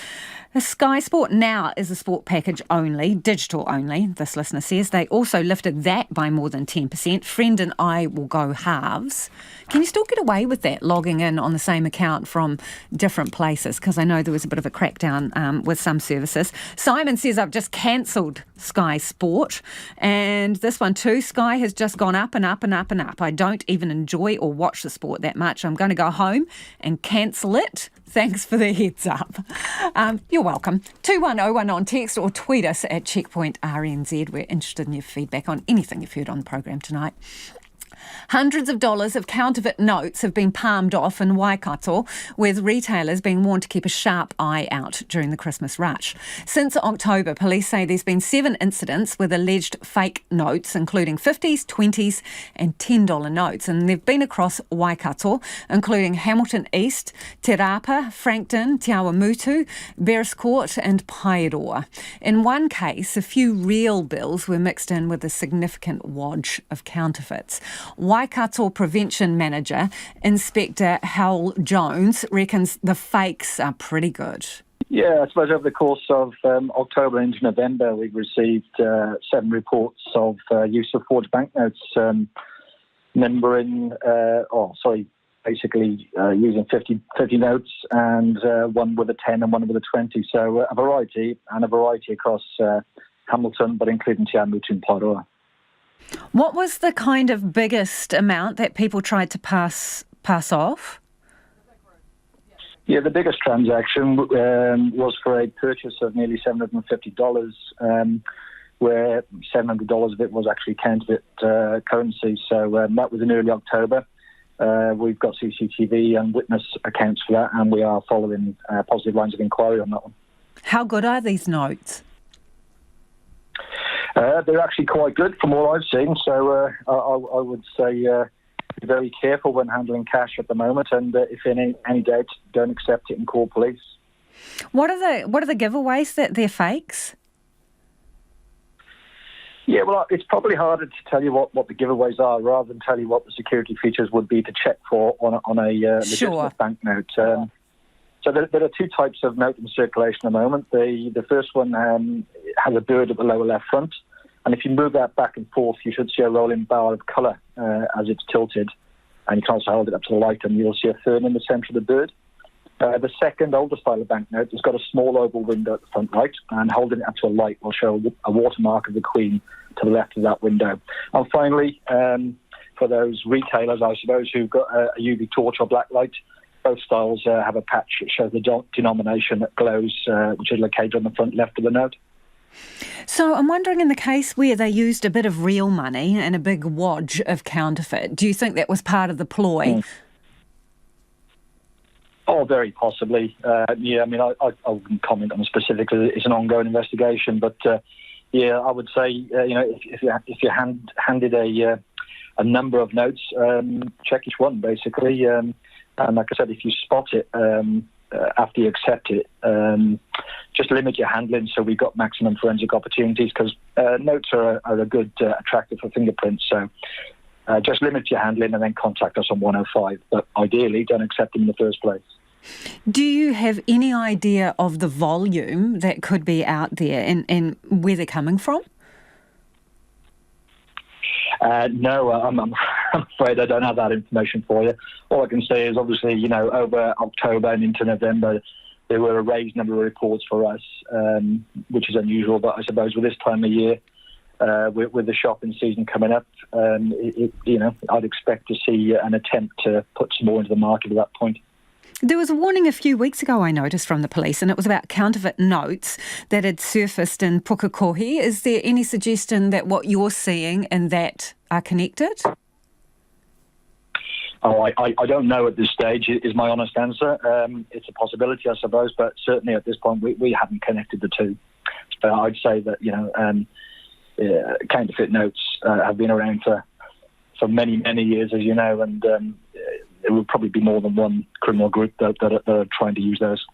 The Sky Sport now is a sport package only, digital only, this listener says. They also lifted that by more than 10%. Friend and I will go halves. Can you still get away with that, logging in on the same account from different places? Because I know there was a bit of a crackdown with some services. Simon says, I've just cancelled Sky Sport. And this one too, Sky has just gone up and up and up and up. I don't even enjoy or watch the sport that much. I'm going to go home and cancel it. Thanks for the heads up. You're welcome. 21001 on text or tweet us at Checkpoint RNZ. We're interested in your feedback on anything you've heard on the program tonight. Hundreds of dollars of counterfeit notes have been palmed off in Waikato, with retailers being warned to keep a sharp eye out during the Christmas rush. Since October, police say there's been 7 incidents with alleged fake notes, including 50s, 20s and $10 notes. And they've been across Waikato, including Hamilton East, Te Rapa, Frankton, Te Awamutu, Berescourt and Paeroa. In one case, a few real bills were mixed in with a significant wodge of counterfeits. Waikato Prevention Manager, Inspector Hal Jones, reckons the fakes are pretty good. Yeah, I suppose over the course of October into November, we've received 7 reports of use of forged banknotes, basically using 50 notes and one with a 10 and one with a 20. So a variety across Hamilton, but including Te Awamutu and Paeroa. What was the kind of biggest amount that people tried to pass off? Yeah, the biggest transaction was for a purchase of nearly $750, where $700 of it was actually counterfeit currency. So that was in early October. We've got CCTV and witness accounts for that, and we are following positive lines of inquiry on that one. How good are these notes? They're actually quite good from what I've seen, so I would say be very careful when handling cash at the moment, and if in any doubt, don't accept it and call police. What are the giveaways that they're fakes? Yeah, well, it's probably harder to tell you what the giveaways are rather than tell you what the security features would be to check for on a legitimate banknote. So there are 2 types of note in circulation at the moment. The first one has a bird at the lower left front, and if you move that back and forth, you should see a rolling bar of colour as it's tilted, and you can also hold it up to the light and you'll see a fern in the centre of the bird. The second, older style of banknote has got a small oval window at the front right, and holding it up to a light will show a watermark of the Queen to the left of that window. And finally, for those retailers, I suppose, who've got a UV torch or black light, both styles have a patch that shows the denomination that glows, which is located on the front left of the note. So I'm wondering, in the case where they used a bit of real money and a big wodge of counterfeit, do you think that was part of the ploy? Oh, very possibly. I wouldn't comment on the specifics. It's an ongoing investigation, but I would say, if you handed a number of notes, check each one basically. And like I said, if you spot it after you accept it, just limit your handling so we've got maximum forensic opportunities, because notes are a good attractor for fingerprints. So just limit your handling and then contact us on 105. But ideally, don't accept them in the first place. Do you have any idea of the volume that could be out there and where they're coming from? No, I'm afraid I don't have that information for you. All I can say is, obviously, over October and into November, there were a raised number of reports for us, which is unusual. But I suppose with this time of year, with the shopping season coming up, I'd expect to see an attempt to put some more into the market at that point. There was a warning a few weeks ago, I noticed, from the police, and it was about counterfeit notes that had surfaced in Pukekohe. Is there any suggestion that what you're seeing and that are connected? Oh, I don't know at this stage, is my honest answer. It's a possibility, I suppose, but certainly at this point we haven't connected the two. So I'd say that, counterfeit notes have been around for many, many years, as you know, and there will probably be more than one criminal group that are trying to use those.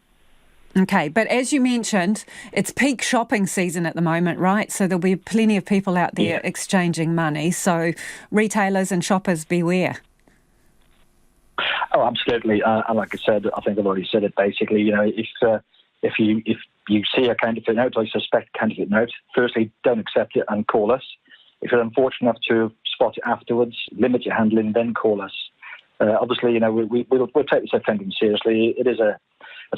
Okay, but as you mentioned, it's peak shopping season at the moment, right? So there'll be plenty of people out there exchanging money. So retailers and shoppers, beware. Oh, absolutely. And like I said, I think I've already said it basically. If you see a counterfeit note, or you suspect a counterfeit note, firstly, don't accept it and call us. If you're unfortunate enough to spot it afterwards, limit your handling, then call us. Obviously, we'll take this offending seriously. It is a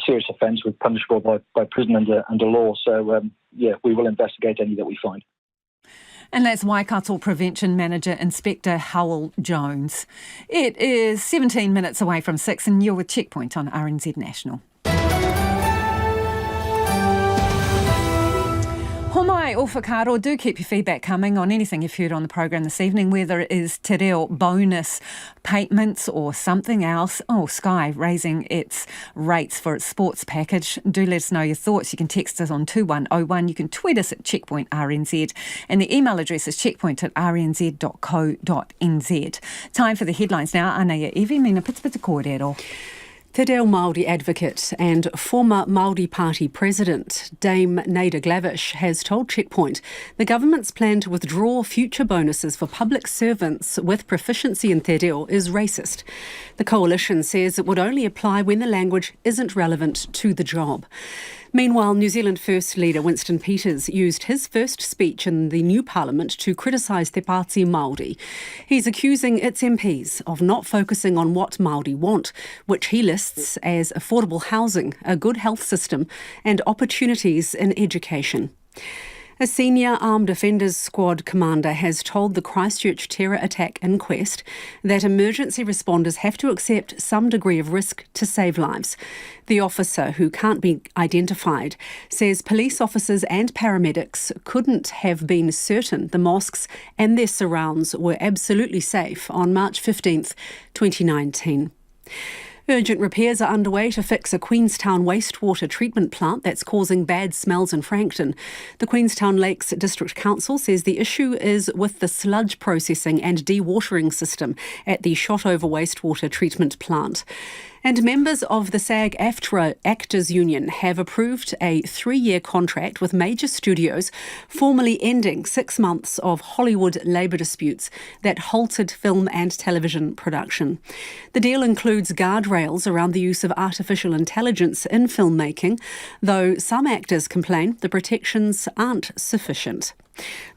serious offence with punishable by prison under law. So, we will investigate any that we find. And that's Waikato Prevention Manager Inspector Howell Jones. It is 17 minutes away from 6 and you're with Checkpoint on RNZ National. Homai o whakaro, do keep your feedback coming on anything you've heard on the programme this evening, whether it is te reo bonus payments or something else. Oh, Sky raising its rates for its sports package. Do let us know your thoughts. You can text us on 2101. You can tweet us at Checkpoint RNZ. And the email address is checkpoint@rnz.co.nz. Time for the headlines now. Anaya Evi, mina pitipita kōrero. Te reo Māori advocate and former Māori Party president, Dame Naida Glavish, has told Checkpoint the government's plan to withdraw future bonuses for public servants with proficiency in te reo is racist. The coalition says it would only apply when the language isn't relevant to the job. Meanwhile, New Zealand First Leader Winston Peters used his first speech in the new Parliament to criticise Te Pāti Māori. He's accusing its MPs of not focusing on what Māori want, which he lists as affordable housing, a good health system and opportunities in education. A senior Armed Offenders Squad commander has told the Christchurch terror attack inquest that emergency responders have to accept some degree of risk to save lives. The officer, who can't be identified, says police officers and paramedics couldn't have been certain the mosques and their surrounds were absolutely safe on March 15th, 2019. Urgent repairs are underway to fix a Queenstown wastewater treatment plant that's causing bad smells in Frankton. The Queenstown Lakes District Council says the issue is with the sludge processing and dewatering system at the Shotover wastewater treatment plant. And members of the SAG-AFTRA Actors Union have approved a 3-year contract with major studios, formally ending 6 months of Hollywood labour disputes that halted film and television production. The deal includes guardrails around the use of artificial intelligence in filmmaking, though some actors complain the protections aren't sufficient.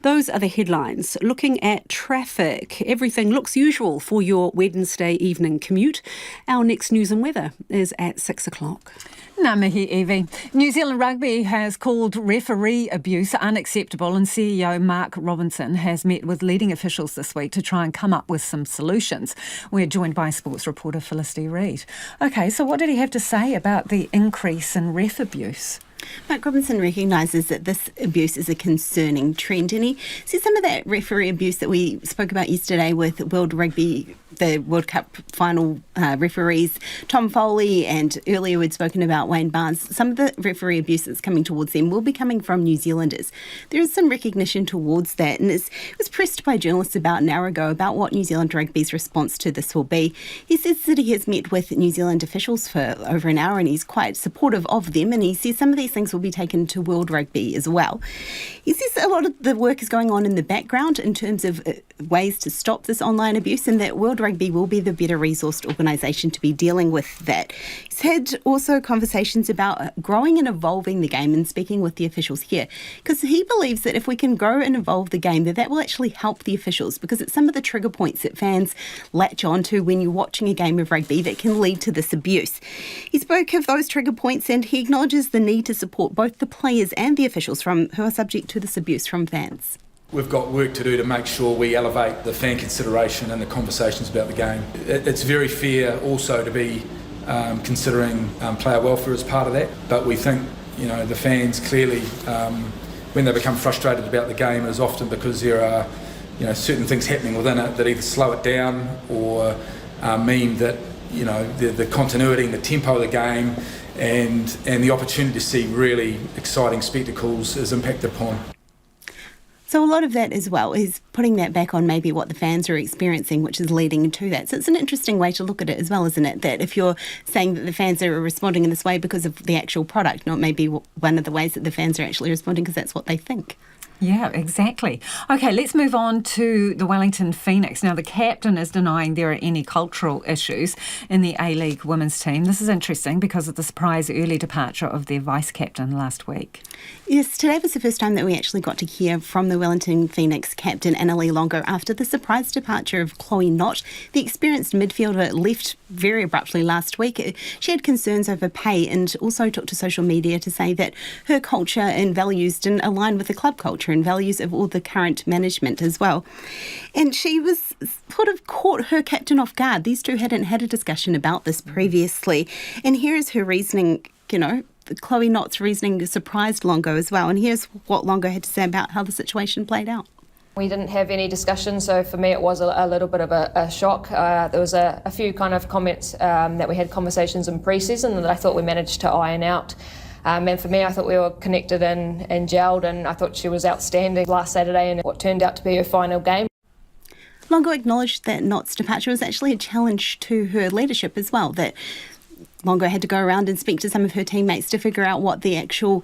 Those are the headlines. Looking at traffic, everything looks usual for your Wednesday evening commute. Our next news and weather is at 6 o'clock. Ngā mihi, Evie. New Zealand Rugby has called referee abuse unacceptable, and CEO Mark Robinson has met with leading officials this week to try and come up with some solutions. We're joined by sports reporter Felicity Reid. OK, so what did he have to say about the increase in ref abuse? Mark Robinson recognises that this abuse is a concerning trend, and he says some of that referee abuse that we spoke about yesterday with World Rugby, the World Cup final referees, Tom Foley, and earlier we'd spoken about Wayne Barnes, some of the referee abuse that's coming towards them will be coming from New Zealanders. There is some recognition towards that, and it was pressed by journalists about an hour ago about what New Zealand Rugby's response to this will be. He says that he has met with New Zealand officials for over an hour and he's quite supportive of them, and he says some of these things will be taken to World Rugby as well. He says a lot of the work is going on in the background in terms of ways to stop this online abuse, and that World Rugby will be the better resourced organisation to be dealing with that. He's had also conversations about growing and evolving the game and speaking with the officials here, because he believes that if we can grow and evolve the game, that will actually help the officials, because it's some of the trigger points that fans latch onto when you're watching a game of rugby that can lead to this abuse. He spoke of those trigger points, and he acknowledges the need to support both the players and the officials who are subject to this abuse from fans. We've got work to do to make sure we elevate the fan consideration and the conversations about the game. It's very fair also to be considering player welfare as part of that, but we think the fans clearly, when they become frustrated about the game, is often because there are certain things happening within it that either slow it down or mean that the continuity and the tempo of the game and the opportunity to see really exciting spectacles is impacted upon. So a lot of that as well is putting that back on maybe what the fans are experiencing, which is leading to that. So it's an interesting way to look at it as well, isn't it? That if you're saying that the fans are responding in this way because of the actual product, not maybe one of the ways that the fans are actually responding because that's what they think. Yeah, exactly. OK, let's move on to the Wellington Phoenix. Now, the captain is denying there are any cultural issues in the A-League women's team. This is interesting because of the surprise early departure of their vice-captain last week. Yes, today was the first time that we actually got to hear from the Wellington Phoenix captain, Annalie Longo, after the surprise departure of Chloe Knott. The experienced midfielder left very abruptly last week. She had concerns over pay and also took to social media to say that her culture and values didn't align with the club culture and values of all the current management as well. And she was sort of caught her captain off guard. These two hadn't had a discussion about this previously. And here is her reasoning, Chloe Knott's reasoning surprised Longo as well. And here's what Longo had to say about how the situation played out. We didn't have any discussion, so for me it was a little bit of a shock. There was a few kind of comments that we had conversations in pre-season that I thought we managed to iron out. And for me, I thought we were connected and gelled, and I thought she was outstanding last Saturday in what turned out to be her final game. Longo acknowledged that Knott's departure was actually a challenge to her leadership as well, that Longo had to go around and speak to some of her teammates to figure out what the actual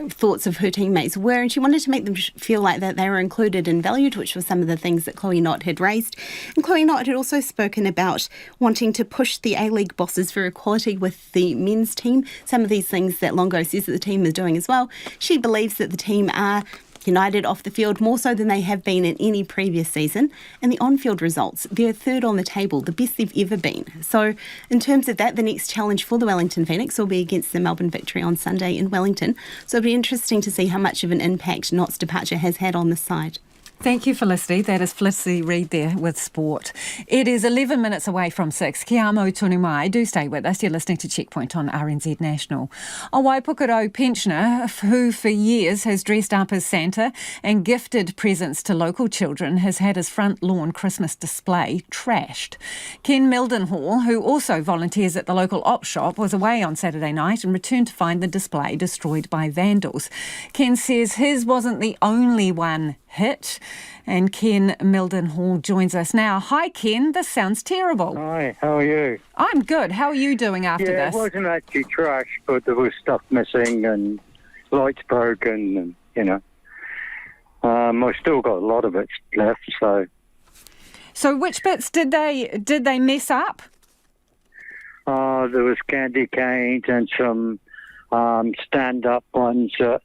thoughts of her teammates were, and she wanted to make them feel like that they were included and valued, which was some of the things that Chloe Knott had raised. And Chloe Knott had also spoken about wanting to push the A-League bosses for equality with the men's team, some of these things that Longo says that the team is doing as well. She believes that the team are united off the field more so than they have been in any previous season. And the on-field results, they're third on the table, the best they've ever been. So in terms of that, the next challenge for the Wellington Phoenix will be against the Melbourne Victory on Sunday in Wellington. So it'll be interesting to see how much of an impact Knott's departure has had on this side. Thank you, Felicity. That is Felicity Reid there with sport. It is 11 minutes away from 6. Kia amo tonu mai. Do stay with us. You're listening to Checkpoint on RNZ National. A Waipukaro pensioner who for years has dressed up as Santa and gifted presents to local children has had his front lawn Christmas display trashed. Ken Mildenhall, who also volunteers at the local op shop, was away on Saturday night and returned to find the display destroyed by vandals. Ken says his wasn't the only one hit. And Ken Mildenhall joins us now. Hi, Ken. This sounds terrible. Hi, how are you? I'm good. How are you doing after this? Yeah, it wasn't actually trash, but there was stuff missing and lights broken and, I've still got a lot of it left, so... So which bits did they mess up? There was candy canes and some stand-up ones that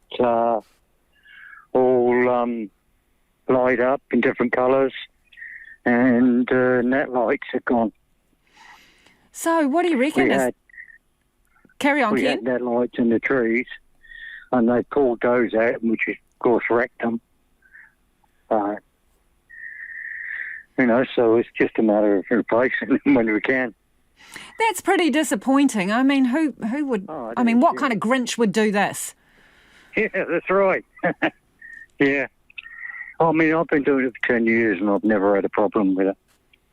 all... light up in different colours, and net lights are gone. So what do you reckon? Carry on, we Ken. had lights in the trees, and they pulled those out, which of course wrecked them. So it's just a matter of replacing them when we can. That's pretty disappointing. I mean, who would... what kind of Grinch would do this? Yeah, that's right. Yeah. I mean, I've been doing it for 10 years and I've never had a problem with it.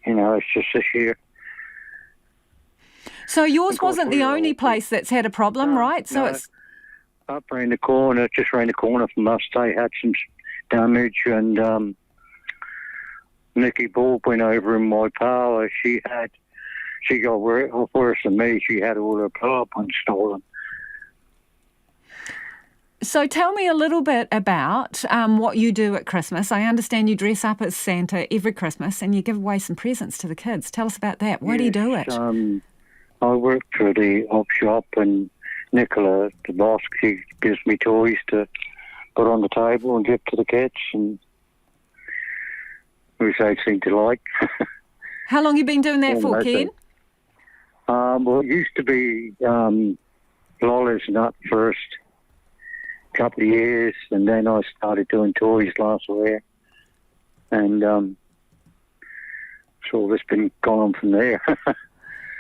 It's just this year. So yours wasn't the only place that's had a problem, right? So it's... Up around the corner, just around the corner from us, they had some damage, and Nikki Ball went over in my power. She got worse than me. She had all her power points stolen. So tell me a little bit about what you do at Christmas. I understand you dress up as Santa every Christmas and you give away some presents to the kids. Tell us about that. Why do you do it? I work for the op shop, and Nicola, the boss, she gives me toys to put on the table and give to the kids, and which they seem to like. How long have you been doing that for, Ken? Well, it used to be Lola's Nut first, couple of years, and then I started doing toys last year, and so it's been going on from there.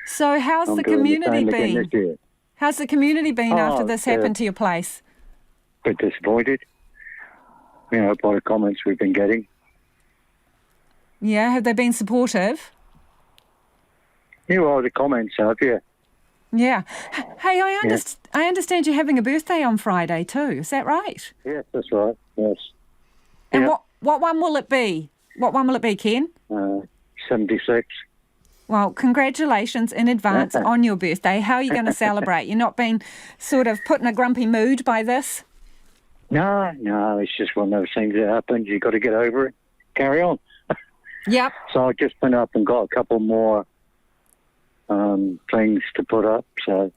So how's the community been? How's the community been after this happened to your place? A bit disappointed, by the comments we've been getting. Yeah, have they been supportive? The comments have, yeah. Yeah. Hey, I understand you're having a birthday on Friday too. Is that right? Yes, that's right. Yes. And what one will it be? What one will it be, Ken? 76. Well, congratulations in advance on your birthday. How are you going to celebrate? You're not being sort of put in a grumpy mood by this? No, it's just one of those things that happens. You've got to get over it. Carry on. Yep. So I've just been up and got a couple more things to put up, so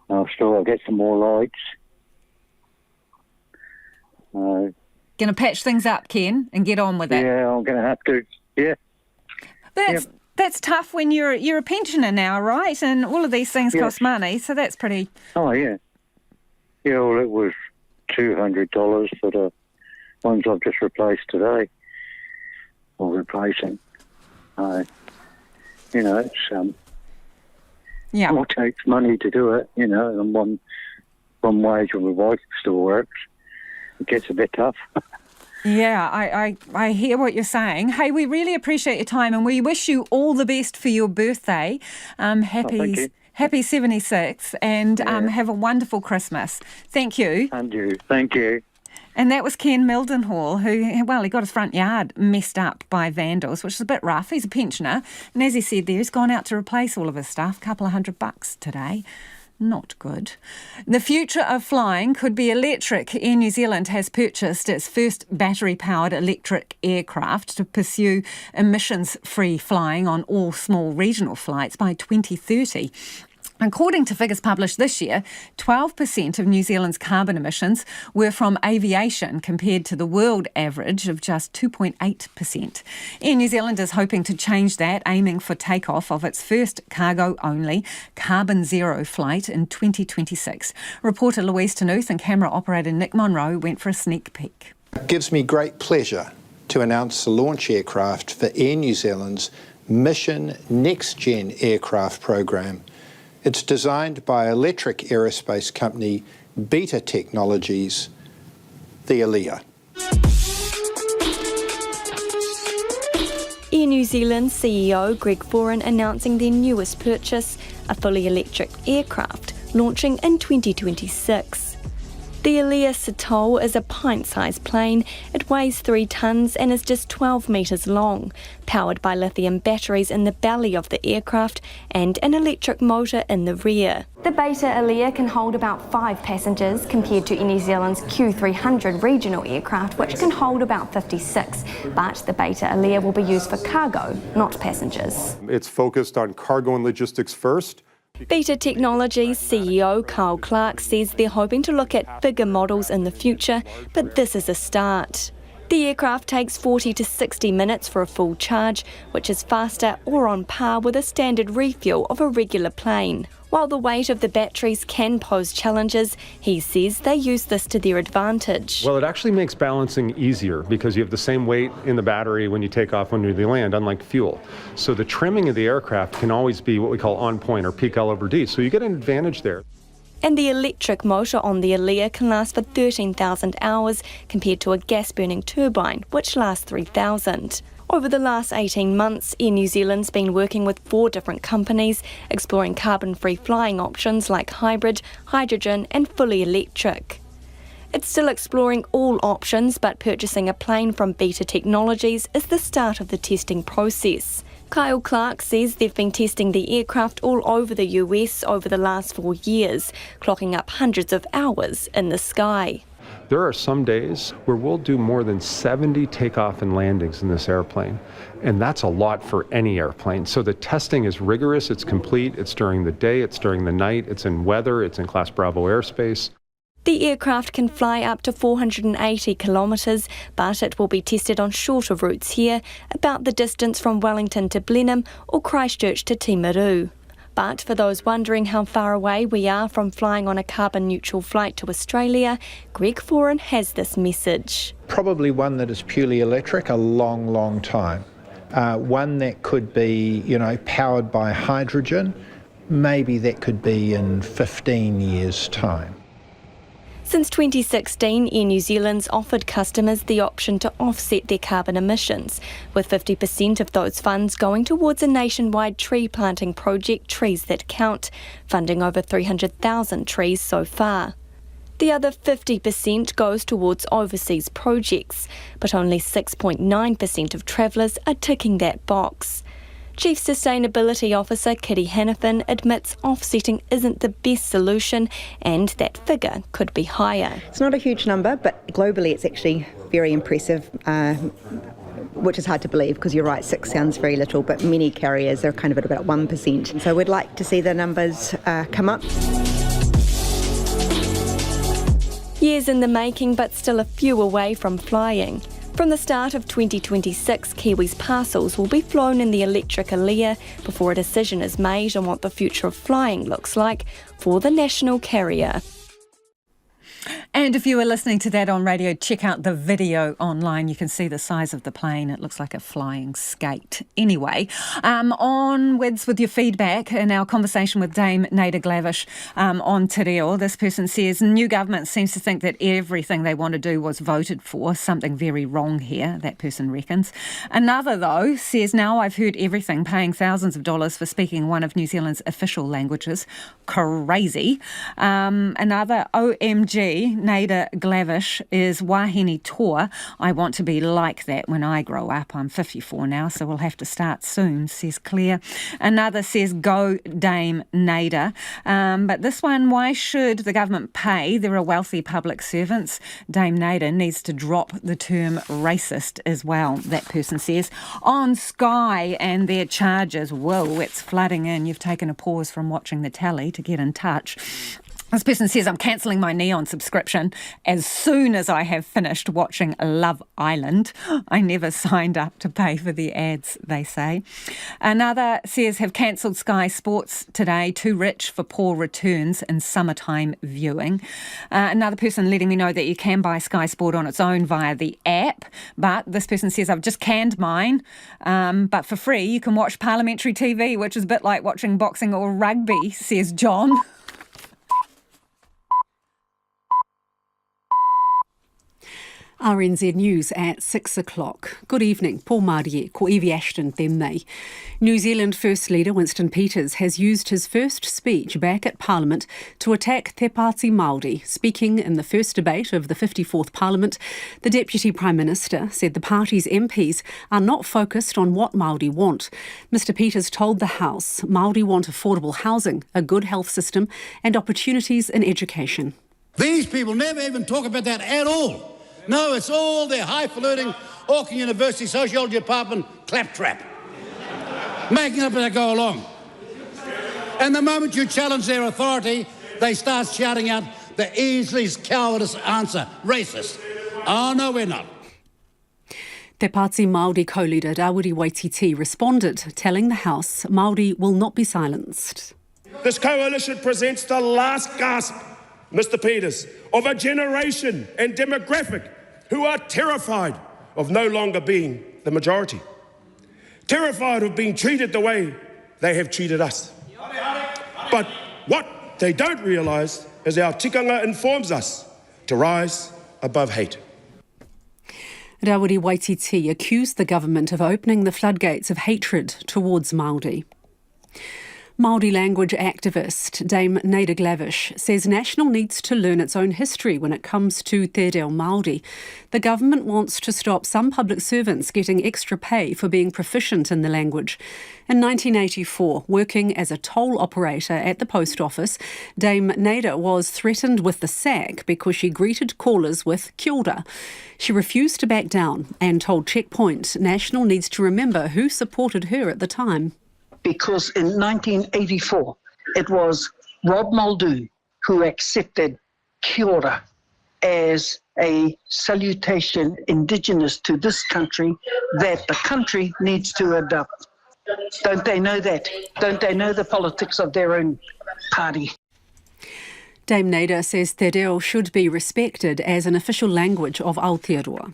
I'll get some more lights. Going to patch things up, Ken, and get on with it. Yeah, I'm going to have to, yeah. That's tough when you're a pensioner now, right? And all of these things cost money, so that's pretty... Oh, yeah. Yeah, well, it was $200 for the ones I've just replaced today. Or replacing. It's... Yeah. It takes money to do it, and one wage when my wife still works. It gets a bit tough. Yeah, I hear what you're saying. Hey, we really appreciate your time and we wish you all the best for your birthday. Happy 76 and have a wonderful Christmas. Thank you. And you. Thank you. And that was Ken Mildenhall, who, he got his front yard messed up by vandals, which is a bit rough. He's a pensioner. And as he said there, he's gone out to replace all of his stuff, a couple of $100 today. Not good. The future of flying could be electric. Air New Zealand has purchased its first battery-powered electric aircraft to pursue emissions-free flying on all small regional flights by 2030. According to figures published this year, 12% of New Zealand's carbon emissions were from aviation compared to the world average of just 2.8%. Air New Zealand is hoping to change that, aiming for takeoff of its first cargo-only carbon zero flight in 2026. Reporter Louise Tanuth and camera operator Nick Monroe went for a sneak peek. It gives me great pleasure to announce the launch aircraft for Air New Zealand's Mission Next Gen aircraft program. It's designed by electric aerospace company Beta Technologies, the ALIA. Air New Zealand CEO Greg Foran announcing their newest purchase, a fully electric aircraft, launching in 2026. The ALIA Satol is a pint-sized plane. It weighs 3 tonnes and is just 12 metres long, powered by lithium batteries in the belly of the aircraft and an electric motor in the rear. The Beta ALIA can hold about 5 passengers compared to Air New Zealand's Q300 regional aircraft, which can hold about 56. But the Beta ALIA will be used for cargo, not passengers. It's focused on cargo and logistics first. Beta Technologies CEO Carl Clark says they're hoping to look at bigger models in the future, but this is a start. The aircraft takes 40 to 60 minutes for a full charge, which is faster or on par with a standard refuel of a regular plane. While the weight of the batteries can pose challenges, he says they use this to their advantage. Well, it actually makes balancing easier because you have the same weight in the battery when you take off when you land, unlike fuel. So the trimming of the aircraft can always be what we call on point or peak L over D. So you get an advantage there. And the electric motor on the Alea can last for 13,000 hours compared to a gas-burning turbine, which lasts 3,000. Over the last 18 months, Air New Zealand's been working with 4 different companies, exploring carbon-free flying options like hybrid, hydrogen and fully electric. It's still exploring all options, but purchasing a plane from Beta Technologies is the start of the testing process. Kyle Clark says they've been testing the aircraft all over the US over the last 4 years, clocking up hundreds of hours in the sky. There are some days where we'll do more than 70 takeoff and landings in this airplane, and that's a lot for any airplane. So the testing is rigorous, it's complete, it's during the day, it's during the night, it's in weather, it's in Class Bravo airspace. The aircraft can fly up to 480 kilometres, but it will be tested on shorter routes here, about the distance from Wellington to Blenheim or Christchurch to Timaru. But for those wondering how far away we are from flying on a carbon-neutral flight to Australia, Greg Foran has this message. Probably one that is purely electric, a long, long time. One that could be, powered by hydrogen, maybe that could be in 15 years' time. Since 2016, Air New Zealand's offered customers the option to offset their carbon emissions, with 50% of those funds going towards a nationwide tree planting project, Trees That Count, funding over 300,000 trees so far. The other 50% goes towards overseas projects, but only 6.9% of travellers are ticking that box. Chief Sustainability Officer Kitty Hannafin admits offsetting isn't the best solution and that figure could be higher. It's not a huge number, but globally it's actually very impressive, which is hard to believe because you're right, 6 sounds very little, but many carriers are kind of at about 1%. So we'd like to see the numbers come up. Years in the making, but still a few away from flying. From the start of 2026, Kiwis' parcels will be flown in the electric Alea before a decision is made on what the future of flying looks like for the national carrier. And if you were listening to that on radio, check out the video online. You can see the size of the plane. It looks like a flying skate. Anyway, onwards with your feedback in our conversation with Dame Naida Glavish on Te Reo. This person says, new government seems to think that everything they want to do was voted for. Something very wrong here, that person reckons. Another, though, says, now I've heard everything, paying thousands of dollars for speaking one of New Zealand's official languages. Crazy. Another, OMG, Naida Glavish is wahine toa. I want to be like that when I grow up. I'm 54 now, so we'll have to start soon, says Claire. Another says, go Dame Naida. But this one, why should the government pay? There are wealthy public servants. Dame Naida needs to drop the term racist as well, that person says. On Sky and their charges, whoa, it's flooding in. You've taken a pause from watching the telly to get in touch. This person says, I'm cancelling my Neon subscription as soon as I have finished watching Love Island. I never signed up to pay for the ads, they say. Another says, have cancelled Sky Sports today, too rich for poor returns in summertime viewing. Another person letting me know that you can buy Sky Sport on its own via the app, but this person says, I've just canned mine, but for free you can watch Parliamentary TV, which is a bit like watching boxing or rugby, says John. RNZ News at 6 o'clock. Good evening. Paul Mārie, ko aviation tēnei. New Zealand First Leader Winston Peters has used his first speech back at Parliament to attack Te Pāti Māori. Speaking in the first debate of the 54th Parliament, the Deputy Prime Minister said the party's MPs are not focused on what Māori want. Mr Peters told the House Māori want affordable housing, a good health system and opportunities in education. These people never even talk about that at all. No, it's all their highfalutin Auckland University Sociology Department claptrap. Making up as they go along. And the moment you challenge their authority, they start shouting out the easiest cowardice answer, racist. Oh, no, we're not. Te Pāti Māori co-leader Rawiri Waititi responded, telling the House Māori will not be silenced. this coalition presents the last gasp, Mr. Peters, of a generation and demographic who are terrified of no longer being the majority, terrified of being treated the way they have treated us. But what they don't realise is our tikanga informs us to rise above hate. Rawiri Waititi accused the government of opening the floodgates of hatred towards Māori. Māori language activist Dame Naida Glavish says National needs to learn its own history when it comes to Te Reo Māori. The government wants to stop some public servants getting extra pay for being proficient in the language. In 1984, working as a toll operator at the post office, Dame Naida was threatened with the sack because she greeted callers with kia ora. She refused to back down and told Checkpoint National needs to remember who supported her at the time. Because in 1984, it was Rob Muldoon who accepted kia ora as a salutation indigenous to this country that the country needs to adopt. Don't they know that? Don't they know the politics of their own party? Dame Naida says Te Reo should be respected as an official language of Aotearoa.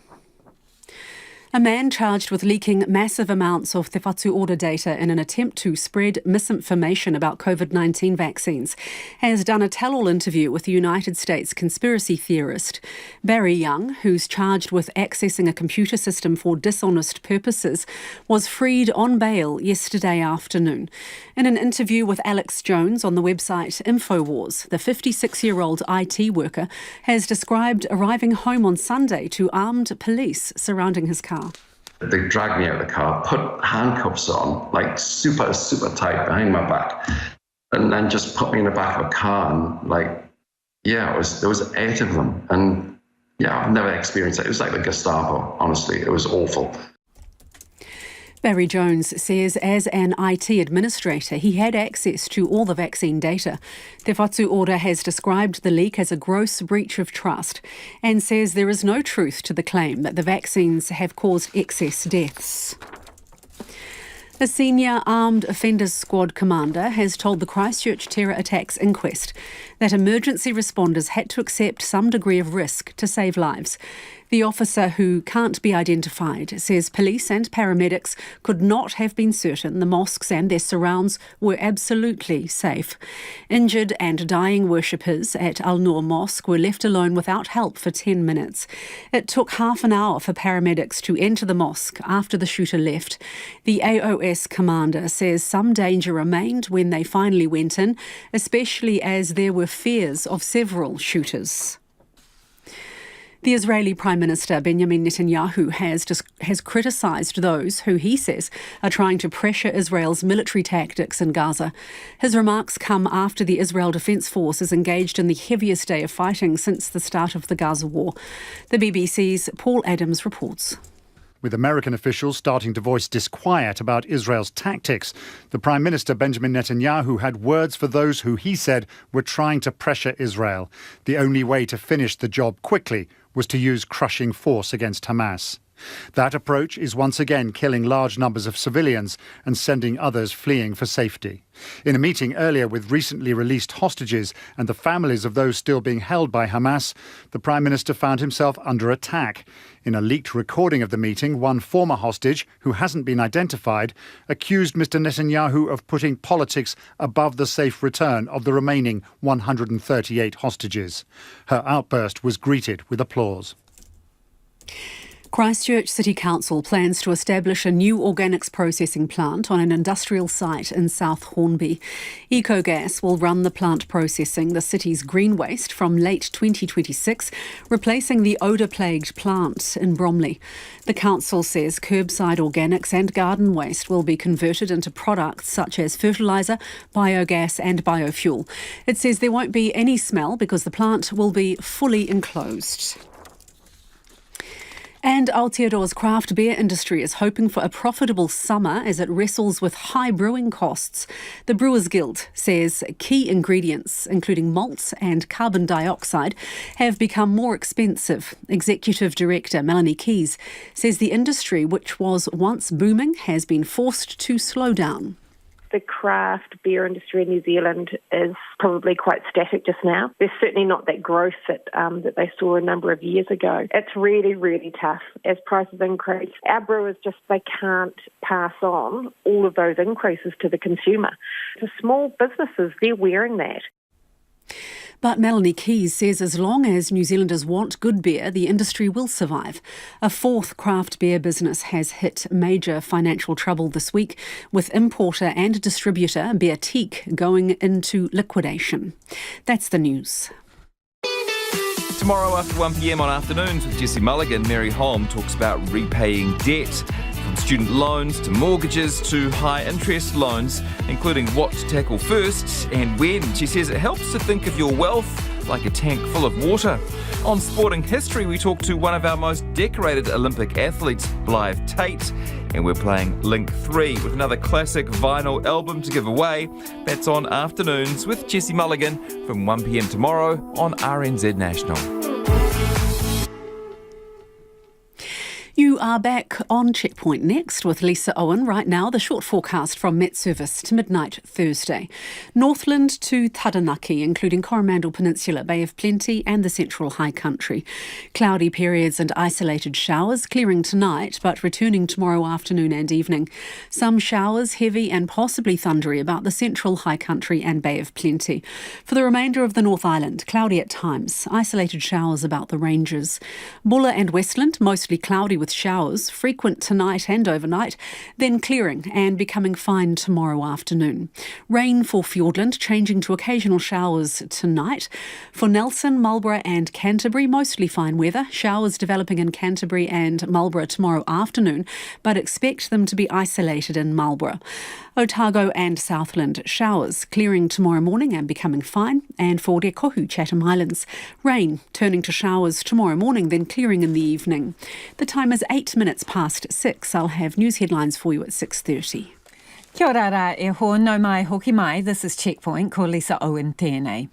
A man charged with leaking massive amounts of Te Whatu Ora data in an attempt to spread misinformation about COVID-19 vaccines has done a tell-all interview with the United States conspiracy theorist Barry Young, who's charged with accessing a computer system for dishonest purposes, was freed on bail yesterday afternoon. In an interview with Alex Jones on the website InfoWars, the 56-year-old IT worker has described arriving home on Sunday to armed police surrounding his car. They dragged me out of the car, put handcuffs on, like super tight behind my back, and then just put me in the back of a car. And there was 8 of them. And I've never experienced it. It was like the Gestapo, honestly. It was awful. Barry Jones says as an IT administrator, he had access to all the vaccine data. Te Whatu Ora has described the leak as a gross breach of trust and says there is no truth to the claim that the vaccines have caused excess deaths. A senior armed offenders squad commander has told the Christchurch terror attacks inquest that emergency responders had to accept some degree of risk to save lives. The officer, who can't be identified, says police and paramedics could not have been certain the mosques and their surrounds were absolutely safe. Injured and dying worshippers at Al Noor Mosque were left alone without help for 10 minutes. It took half an hour for paramedics to enter the mosque after the shooter left. The AOS commander says some danger remained when they finally went in, especially as there were fears of several shooters. The Israeli Prime Minister Benjamin Netanyahu has criticised those who he says are trying to pressure Israel's military tactics in Gaza. His remarks come after the Israel Defence Force is engaged in the heaviest day of fighting since the start of the Gaza war. The BBC's Paul Adams reports. With American officials starting to voice disquiet about Israel's tactics, the Prime Minister Benjamin Netanyahu had words for those who he said were trying to pressure Israel. The only way to finish the job quickly was to use crushing force against Hamas. That approach is once again killing large numbers of civilians and sending others fleeing for safety. In a meeting earlier with recently released hostages and the families of those still being held by Hamas, the Prime Minister found himself under attack. In a leaked recording of the meeting, one former hostage, who hasn't been identified, accused Mr. Netanyahu of putting politics above the safe return of the remaining 138 hostages. Her outburst was greeted with applause. Christchurch City Council plans to establish a new organics processing plant on an industrial site in South Hornby. EcoGas will run the plant processing the city's green waste from late 2026, replacing the odour-plagued plant in Bromley. The council says curbside organics and garden waste will be converted into products such as fertiliser, biogas and biofuel. It says there won't be any smell because the plant will be fully enclosed. And Aotearoa's craft beer industry is hoping for a profitable summer as it wrestles with high brewing costs. The Brewers Guild says key ingredients, including malts and carbon dioxide, have become more expensive. Executive Director Melanie Keys says the industry, which was once booming, has been forced to slow down. the craft beer industry in New Zealand is probably quite static just now. There's certainly not that growth that they saw a number of years ago. It's really, really tough as prices increase. Our brewers they can't pass on all of those increases to the consumer. The small businesses, they're wearing that. But Melanie Keys says as long as New Zealanders want good beer, the industry will survive. A fourth craft beer business has hit major financial trouble this week, with importer and distributor Beatique going into liquidation. That's the news. Tomorrow after 1 p.m. on Afternoons with Jessie Mulligan, Mary Holm talks about repaying debt, from student loans to mortgages to high-interest loans, including what to tackle first and when. She says it helps to think of your wealth like a tank full of water. On Sporting History, we talk to one of our most decorated Olympic athletes, Blythe Tate, and we're playing Link 3 with another classic vinyl album to give away. That's on Afternoons with Jessie Mulligan from 1 p.m. tomorrow on RNZ National. You are back on Checkpoint next with Lisa Owen. Right now, the short forecast from Met Service to midnight Thursday. Northland to Taranaki, including Coromandel Peninsula, Bay of Plenty and the Central High Country. Cloudy periods and isolated showers, clearing tonight but returning tomorrow afternoon and evening. Some showers, heavy and possibly thundery about the Central High Country and Bay of Plenty. For the remainder of the North Island, cloudy at times, isolated showers about the ranges. Bulla and Westland, mostly cloudy with showers, frequent tonight and overnight, then clearing and becoming fine tomorrow afternoon. Rain for Fiordland, changing to occasional showers tonight. For Nelson, Marlborough and Canterbury, mostly fine weather. Showers developing in Canterbury and Marlborough tomorrow afternoon, but expect them to be isolated in Marlborough. Otago and Southland, showers clearing tomorrow morning and becoming fine. And for Te Kohu, Chatham Islands, rain turning to showers tomorrow morning, then clearing in the evening. The time is 8 minutes past 6. I'll have news headlines for you at 6:30. Kia ora rā e ho, no mai hoki mai. This is Checkpoint, ko Lisa Owen tēnei.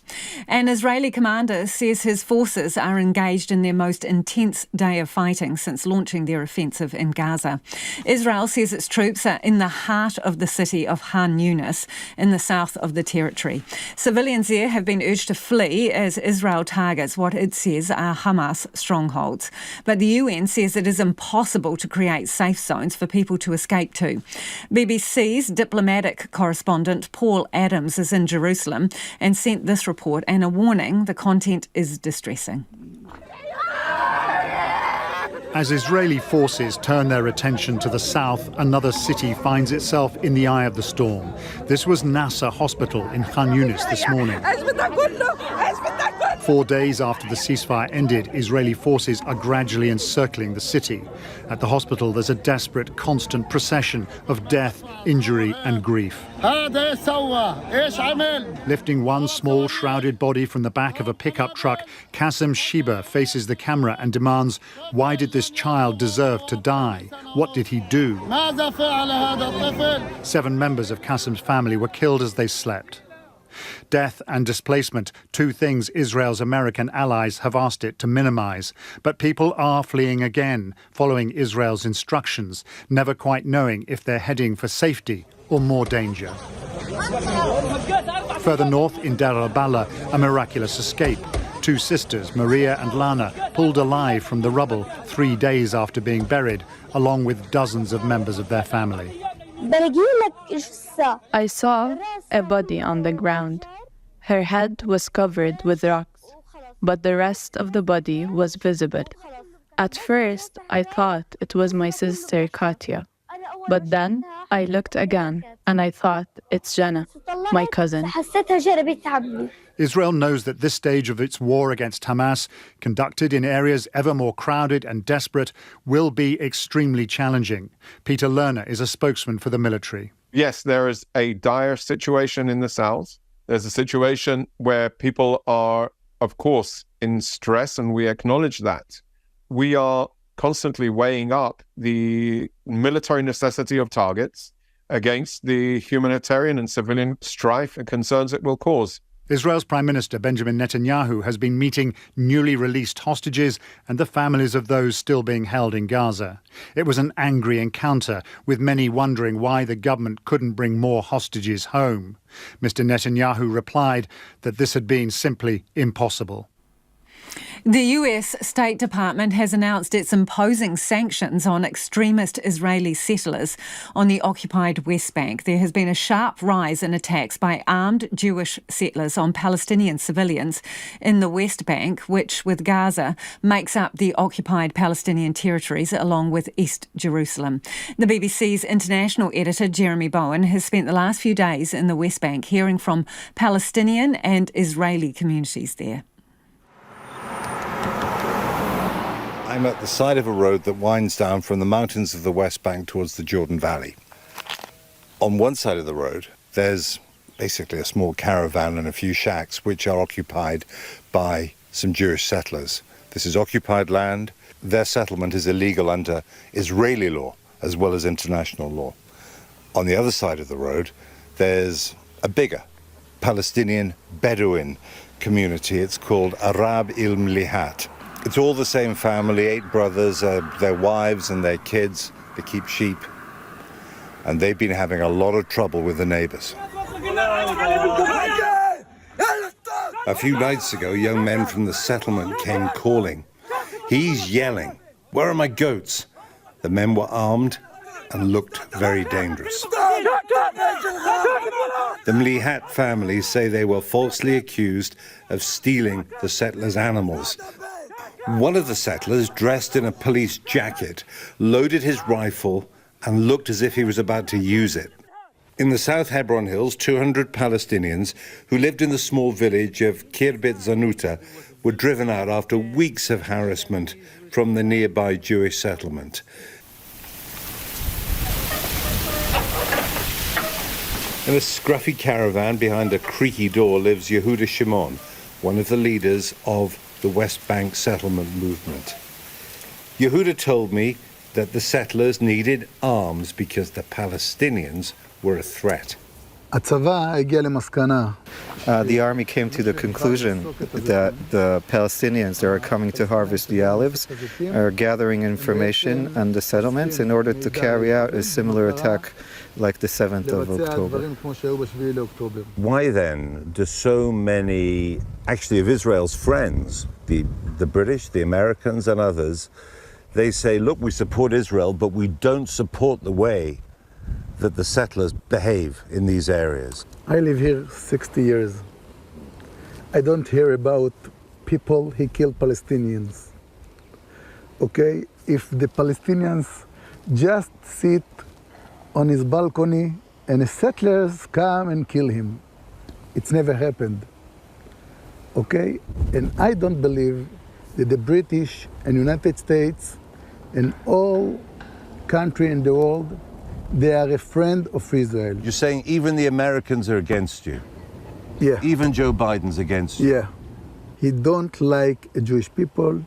An Israeli commander says his forces are engaged in their most intense day of fighting since launching their offensive in Gaza. Israel says its troops are in the heart of the city of Khan Yunis in the south of the territory. Civilians there have been urged to flee as Israel targets what it says are Hamas strongholds. But the UN says it is impossible to create safe zones for people to escape to. BBC's diplomatic correspondent Paul Adams is in Jerusalem and sent this report and a warning the content is distressing. As Israeli forces turn their attention to the south, another city finds itself in the eye of the storm. This was Nasser Hospital in Khan Yunis this morning. 4 days after the ceasefire ended, Israeli forces are gradually encircling the city. At the hospital, there's a desperate, constant procession of death, injury and grief. Lifting one small shrouded body from the back of a pickup truck, Qasim Shiba faces the camera and demands, why did this child deserve to die? What did he do? 7 members of Qasim's family were killed as they slept. Death and displacement, 2 things Israel's American allies have asked it to minimize. But people are fleeing again, following Israel's instructions, never quite knowing if they're heading for safety or more danger. Further north in Dar al-Bala, a miraculous escape. 2 sisters, Maria and Lana, pulled alive from the rubble 3 days after being buried, along with dozens of members of their family. I saw a body on the ground. Her head was covered with rocks, but the rest of the body was visible. At first, I thought it was my sister Katya, but then I looked again and I thought it's Jana, my cousin. Israel knows that this stage of its war against Hamas, conducted in areas ever more crowded and desperate, will be extremely challenging. Peter Lerner is a spokesman for the military. Yes, there is a dire situation in the south. There's a situation where people are, of course, in stress, and we acknowledge that. We are constantly weighing up the military necessity of targets against the humanitarian and civilian strife and concerns it will cause. Israel's Prime Minister Benjamin Netanyahu has been meeting newly released hostages and the families of those still being held in Gaza. It was an angry encounter, with many wondering why the government couldn't bring more hostages home. Mr. Netanyahu replied that this had been simply impossible. The US State Department has announced it's imposing sanctions on extremist Israeli settlers on the occupied West Bank. There has been a sharp rise in attacks by armed Jewish settlers on Palestinian civilians in the West Bank, which, with Gaza, makes up the occupied Palestinian territories along with East Jerusalem. The BBC's international editor, Jeremy Bowen, has spent the last few days in the West Bank hearing from Palestinian and Israeli communities there. I'm at the side of a road that winds down from the mountains of the West Bank towards the Jordan Valley. On one side of the road, there's basically a small caravan and a few shacks which are occupied by some Jewish settlers. This is occupied land. Their settlement is illegal under Israeli law as well as international law. On the other side of the road, there's a bigger Palestinian Bedouin community. It's called Arab il-Mlihat. It's all the same family, 8 brothers, their wives and their kids. They keep sheep. And they've been having a lot of trouble with the neighbours. A few nights ago, young men from the settlement came calling. He's yelling, "Where are my goats?" The men were armed and looked very dangerous. The Mlihat families say they were falsely accused of stealing the settlers' animals. One of the settlers, dressed in a police jacket, loaded his rifle and looked as if he was about to use it. In the South Hebron Hills, 200 Palestinians who lived in the small village of Kirbet Zanuta were driven out after weeks of harassment from the nearby Jewish settlement. In a scruffy caravan behind a creaky door lives Yehuda Shimon, one of the leaders of the West Bank settlement movement. Yehuda told me that the settlers needed arms because the Palestinians were a threat. The army came to the conclusion that the Palestinians that are coming to harvest the olives are gathering information on the settlements in order to carry out a similar attack like the 7th of October. Why then do so many, actually of Israel's friends, the British, the Americans and others, they say, look, we support Israel, but we don't support the way that the settlers behave in these areas? I live here 60 years. I don't hear about people who kill Palestinians. Okay? If the Palestinians just sit on his balcony and the settlers come and kill him, it's never happened. Okay? And I don't believe that the British and United States and all country in the world, they are a friend of Israel. You're saying even the Americans are against you? Yeah. Even Joe Biden's against you? Yeah. He don't like Jewish people.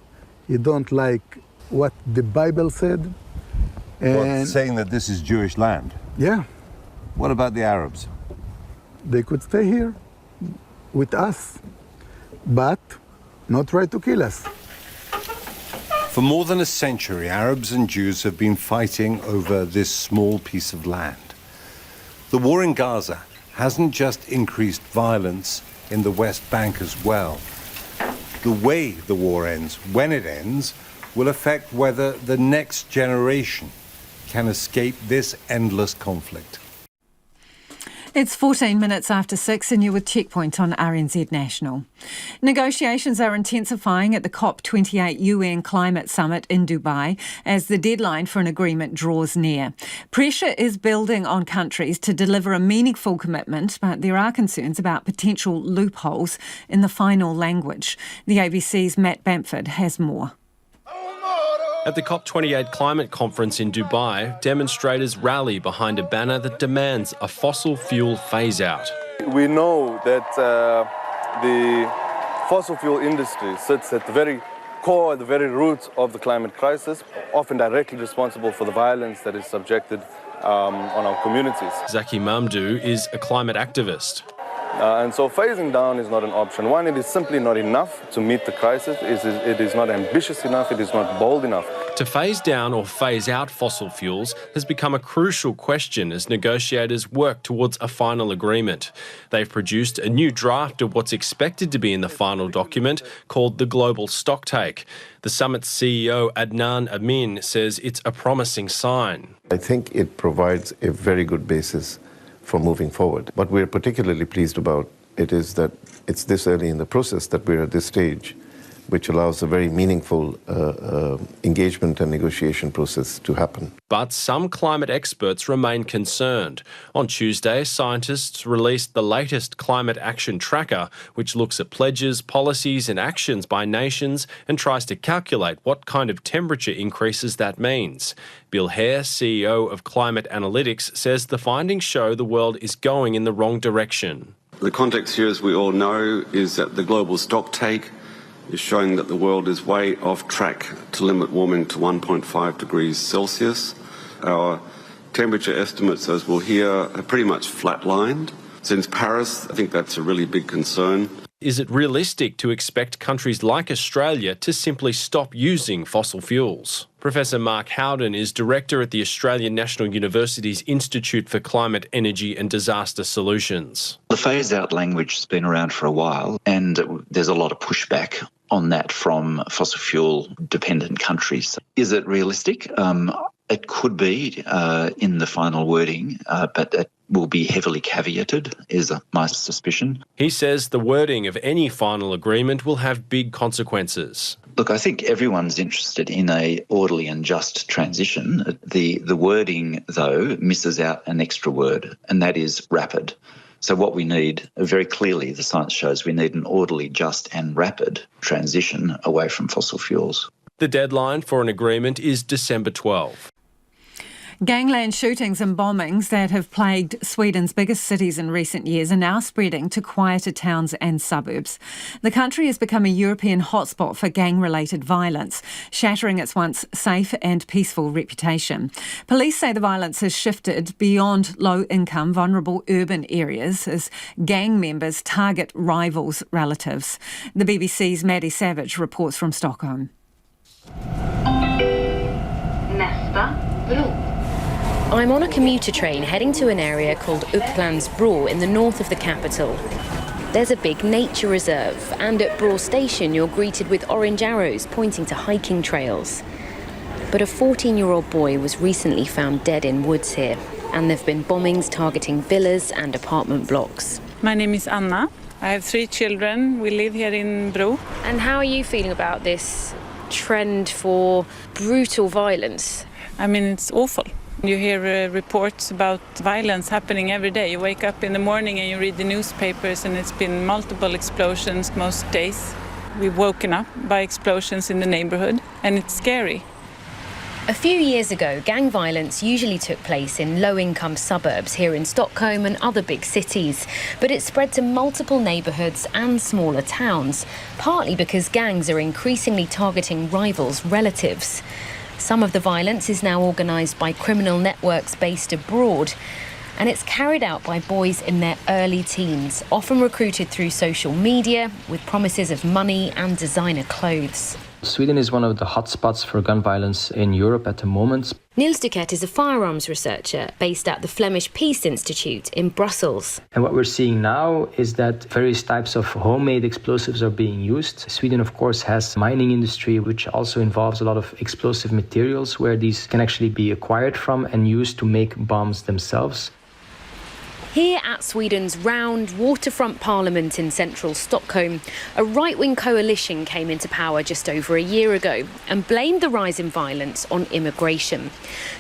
He don't like what the Bible said. And saying that this is Jewish land? Yeah. What about the Arabs? They could stay here with us, but not try to kill us. For more than a century, Arabs and Jews have been fighting over this small piece of land. The war in Gaza hasn't just increased violence in the West Bank as well. The way the war ends, when it ends, will affect whether the next generation can escape this endless conflict. It's 14 minutes after 6 and you're with Checkpoint on RNZ National. Negotiations are intensifying at the COP28 UN Climate Summit in Dubai as the deadline for an agreement draws near. Pressure is building on countries to deliver a meaningful commitment, but there are concerns about potential loopholes in the final language. The ABC's Matt Bamford has more. At the COP28 climate conference in Dubai, demonstrators rally behind a banner that demands a fossil fuel phase-out. We know that the fossil fuel industry sits at the very core, at the very root of the climate crisis, often directly responsible for the violence that is subjected on our communities. Zaki Mamdouh is a climate activist. And so phasing down is not an option. One, it is simply not enough to meet the crisis. It is not ambitious enough. It is not bold enough. To phase down or phase out fossil fuels has become a crucial question as negotiators work towards a final agreement. They've produced a new draft of what's expected to be in the final document called the Global Stocktake. The summit's CEO Adnan Amin says it's a promising sign. I think it provides a very good basis for moving forward. What we're particularly pleased about it is that it's this early in the process that we're at this stage, which allows a very meaningful engagement and negotiation process to happen. But some climate experts remain concerned. On Tuesday, scientists released the latest climate action tracker, which looks at pledges, policies and actions by nations and tries to calculate what kind of temperature increases that means. Bill Hare, CEO of Climate Analytics, says the findings show the world is going in the wrong direction. The context here, as we all know, is that the global stocktake is showing that the world is way off track to limit warming to 1.5 degrees Celsius. Our temperature estimates, as we'll hear, are pretty much flatlined. Since Paris, I think that's a really big concern. Is it realistic to expect countries like Australia to simply stop using fossil fuels? Professor Mark Howden is director at the Australian National University's Institute for Climate, Energy and Disaster Solutions. The phase-out language has been around for a while, and there's a lot of pushback on that from fossil fuel-dependent countries. Is it realistic? It could be in the final wording, but it will be heavily caveated, is my suspicion. He says the wording of any final agreement will have big consequences. Look, I think everyone's interested in a orderly and just transition. The wording, though, misses out an extra word, and that is rapid. So what we need, very clearly, the science shows we need an orderly, just and rapid transition away from fossil fuels. The deadline for an agreement is December 12. Gangland shootings and bombings that have plagued Sweden's biggest cities in recent years are now spreading to quieter towns and suburbs. The country has become a European hotspot for gang-related violence, shattering its once safe and peaceful reputation. Police say the violence has shifted beyond low-income, vulnerable urban areas as gang members target rivals' relatives. The BBC's Maddie Savage reports from Stockholm. I'm on a commuter train heading to an area called Upplands Bro in the north of the capital. There's a big nature reserve, and at Bro station you're greeted with orange arrows pointing to hiking trails. But a 14-year-old boy was recently found dead in woods here, and there have been bombings targeting villas and apartment blocks. My name is Anna. I have 3 children. We live here in Bro. And how are you feeling about this trend for brutal violence? I mean, it's awful. You hear reports about violence happening every day. You wake up in the morning and you read the newspapers and it's been multiple explosions most days. We've woken up by explosions in the neighborhood and it's scary. A few years ago, gang violence usually took place in low-income suburbs here in Stockholm and other big cities, but it spread to multiple neighbourhoods and smaller towns, partly because gangs are increasingly targeting rivals' relatives. Some of the violence is now organised by criminal networks based abroad, and it's carried out by boys in their early teens, often recruited through social media with promises of money and designer clothes. Sweden is one of the hotspots for gun violence in Europe at the moment. Niels Duquette is a firearms researcher based at the Flemish Peace Institute in Brussels. And what we're seeing now is that various types of homemade explosives are being used. Sweden, of course, has a mining industry which also involves a lot of explosive materials where these can actually be acquired from and used to make bombs themselves. Here at Sweden's round waterfront parliament in central Stockholm, a right-wing coalition came into power just over a year ago and blamed the rise in violence on immigration.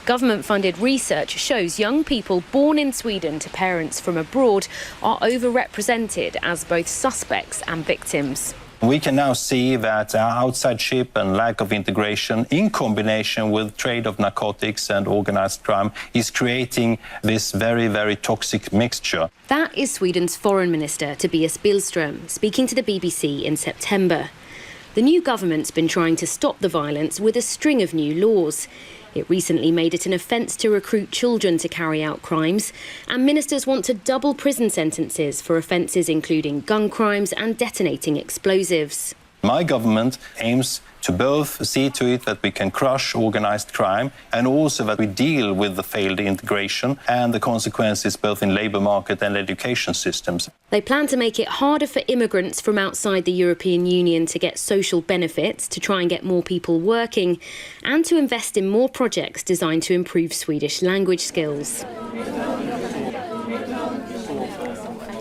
Government-funded research shows young people born in Sweden to parents from abroad are overrepresented as both suspects and victims. We can now see that outsideship and lack of integration in combination with trade of narcotics and organised crime is creating this very, very toxic mixture. That is Sweden's Foreign Minister Tobias Billström speaking to the BBC in September. The new government's been trying to stop the violence with a string of new laws. It recently made it an offence to recruit children to carry out crimes, and ministers want to double prison sentences for offences including gun crimes and detonating explosives. My government aims to both see to it that we can crush organised crime and also that we deal with the failed integration and the consequences both in labour market and education systems. They plan to make it harder for immigrants from outside the European Union to get social benefits, to try and get more people working, and to invest in more projects designed to improve Swedish language skills.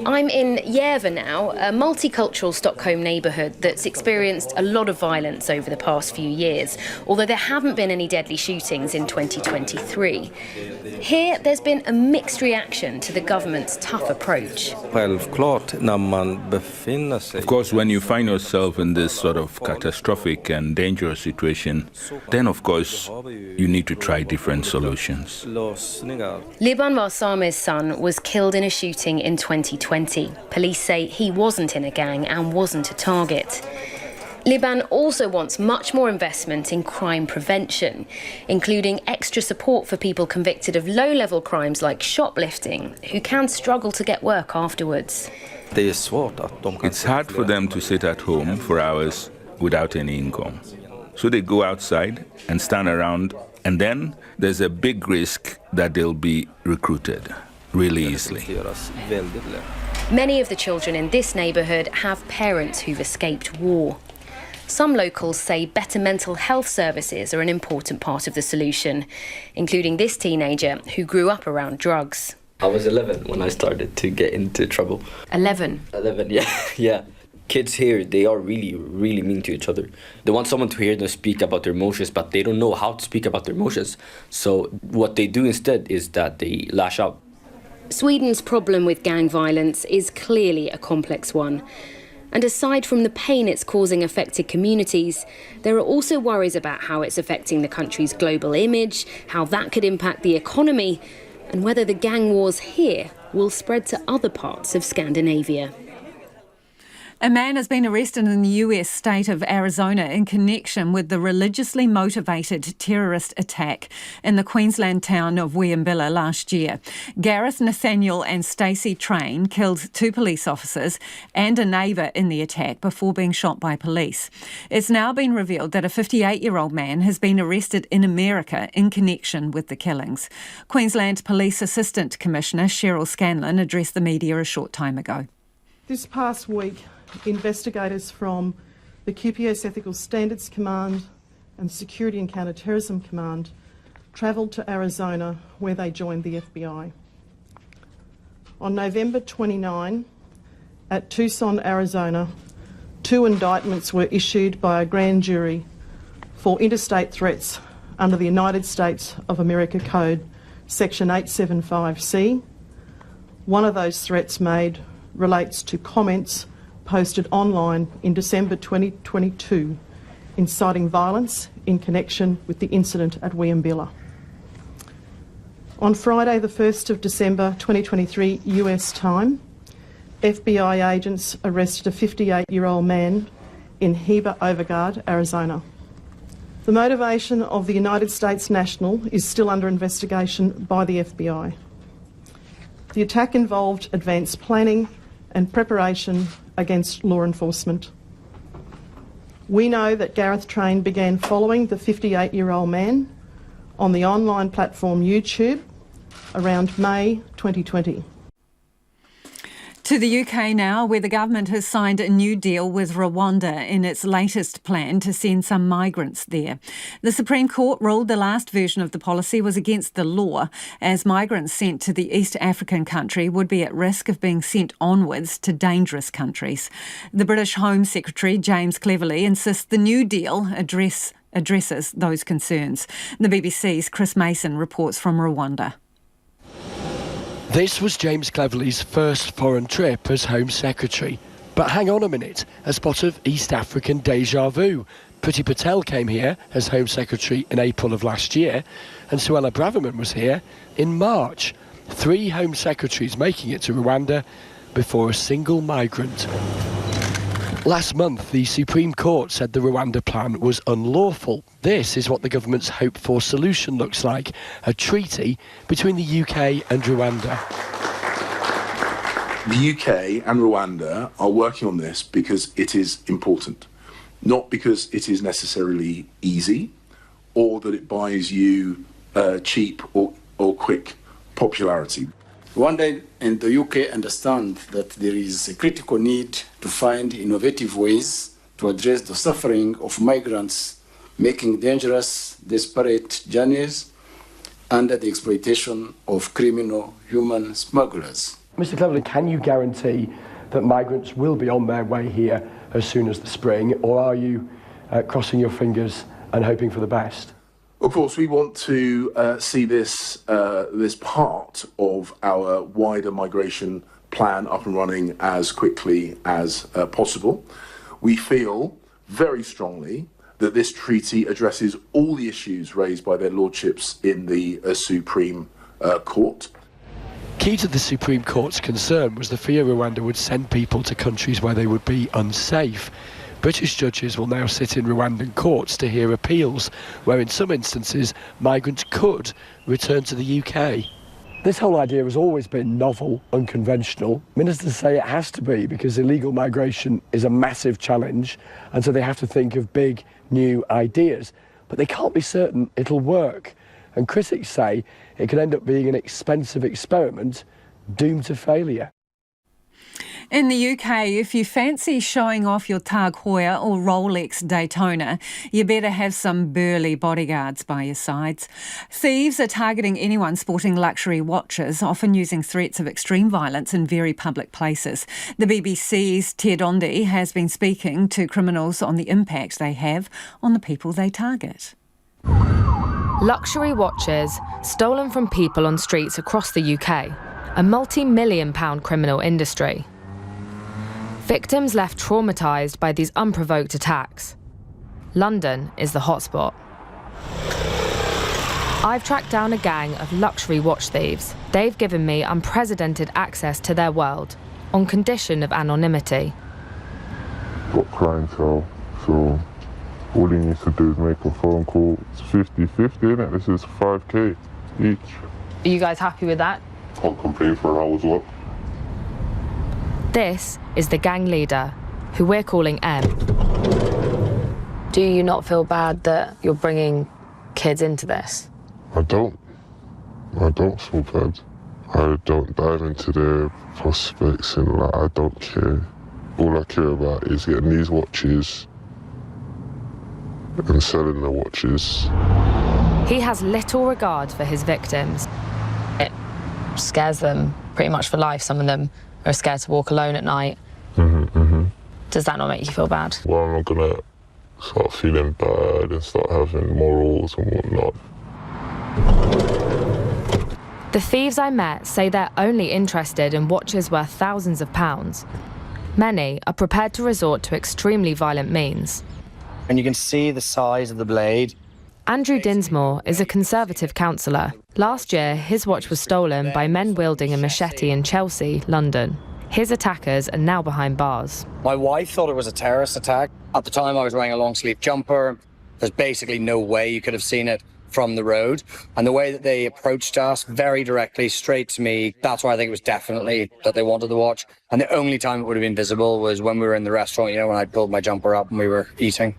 I'm in Järva now, a multicultural Stockholm neighbourhood that's experienced a lot of violence over the past few years, although there haven't been any deadly shootings in 2023. Here, there's been a mixed reaction to the government's tough approach. Of course, when you find yourself in this sort of catastrophic and dangerous situation, then of course you need to try different solutions. Liban Varsame's son was killed in a shooting in 2020. Police say he wasn't in a gang and wasn't a target. Liban also wants much more investment in crime prevention, including extra support for people convicted of low-level crimes like shoplifting, who can struggle to get work afterwards. It's hard for them to sit at home for hours without any income. So they go outside and stand around, and then there's a big risk that they'll be recruited really easily. Many of the children in this neighbourhood have parents who've escaped war. Some locals say better mental health services are an important part of the solution, including this teenager who grew up around drugs. I was 11 when I started to get into trouble. 11? 11, yeah. Kids here, they are really, really mean to each other. They want someone to hear them speak about their emotions, but they don't know how to speak about their emotions. So what they do instead is that they lash out. Sweden's problem with gang violence is clearly a complex one. And aside from the pain it's causing affected communities, there are also worries about how it's affecting the country's global image, how that could impact the economy, and whether the gang wars here will spread to other parts of Scandinavia. A man has been arrested in the US state of Arizona in connection with the religiously motivated terrorist attack in the Queensland town of Wiambilla last year. Gareth Nathaniel and Stacey Train killed 2 police officers and a neighbour in the attack before being shot by police. It's now been revealed that a 58-year-old man has been arrested in America in connection with the killings. Queensland Police Assistant Commissioner Cheryl Scanlon addressed the media a short time ago. This past week, investigators from the QPS Ethical Standards Command and Security and Counterterrorism Command travelled to Arizona where they joined the FBI. On November 29, at Tucson, Arizona, 2 indictments were issued by a grand jury for interstate threats under the United States of America Code, Section 875C. One of those threats made relates to comments posted online in December 2022 inciting violence in connection with the incident at Wiambilla. On Friday the 1st of December 2023 US time, FBI agents arrested a 58-year-old man in Heber Overgaard, Arizona. The motivation of the United States national is still under investigation by the FBI. The attack involved advanced planning and preparation against law enforcement. We know that Gareth Train began following the 58-year-old man on the online platform YouTube around May 2020. To the UK now, where the government has signed a new deal with Rwanda in its latest plan to send some migrants there. The Supreme Court ruled the last version of the policy was against the law, as migrants sent to the East African country would be at risk of being sent onwards to dangerous countries. The British Home Secretary, James Cleverly, insists the new deal addresses those concerns. The BBC's Chris Mason reports from Rwanda. This was James Cleverly's first foreign trip as Home Secretary. But hang on a minute, a spot of East African déjà vu. Priti Patel came here as Home Secretary in April of last year, and Suella Braverman was here in March. 3 Home Secretaries making it to Rwanda before a single migrant. Last month, the Supreme Court said the Rwanda plan was unlawful. This is what the government's hoped-for solution looks like, a treaty between the UK and Rwanda. The UK and Rwanda are working on this because it is important, not because it is necessarily easy or that it buys you cheap or quick popularity. Rwanda and the UK understand that there is a critical need to find innovative ways to address the suffering of migrants making dangerous, desperate journeys under the exploitation of criminal human smugglers. Mr Cleverly, can you guarantee that migrants will be on their way here as soon as the spring, or are you crossing your fingers and hoping for the best? Of course, we want to see this part of our wider migration plan up and running as quickly as possible. We feel very strongly that this treaty addresses all the issues raised by their lordships in the Supreme Court. Key to the Supreme Court's concern was the fear Rwanda would send people to countries where they would be unsafe. British judges will now sit in Rwandan courts to hear appeals, where in some instances migrants could return to the UK. This whole idea has always been novel, unconventional. Ministers say it has to be because illegal migration is a massive challenge, and so they have to think of big, new ideas. But they can't be certain it'll work. And critics say it could end up being an expensive experiment doomed to failure. In the UK, if you fancy showing off your Tag Heuer or Rolex Daytona, you better have some burly bodyguards by your sides. Thieves are targeting anyone sporting luxury watches, often using threats of extreme violence in very public places. The BBC's Ted Ondi has been speaking to criminals on the impact they have on the people they target. Luxury watches stolen from people on streets across the UK, a multi-million-pound criminal industry. Victims left traumatised by these unprovoked attacks. London is the hotspot. I've tracked down a gang of luxury watch thieves. They've given me unprecedented access to their world, on condition of anonymity. Got clientele, so all he needs to do is make a phone call. It's 50-50, innit? This is 5k each. Are you guys happy with that? Can't complain for an hour's work. This is the gang leader, who we're calling M. Do you not feel bad that you're bringing kids into this? I don't feel bad. I don't dive into their prospects and I don't care. All I care about is getting these watches and selling the watches. He has little regard for his victims. It scares them pretty much for life. Some of them are scared to walk alone at night. Does that not make you feel bad? Well, I'm not gonna start feeling bad and start having morals and whatnot. The thieves I met say they're only interested in watches worth thousands of pounds. Many are prepared to resort to extremely violent means. And you can see the size of the blade. Andrew Dinsmore is a Conservative councillor. Last year, his watch was stolen by men wielding a machete in Chelsea, London. His attackers are now behind bars. My wife thought it was a terrorist attack. At the time, I was wearing a long-sleeve jumper. There's basically no way you could have seen it from the road. And the way that they approached us, very directly, straight to me, that's why I think it was definitely that they wanted the watch. And the only time it would have been visible was when we were in the restaurant, you know, when I pulled my jumper up and we were eating.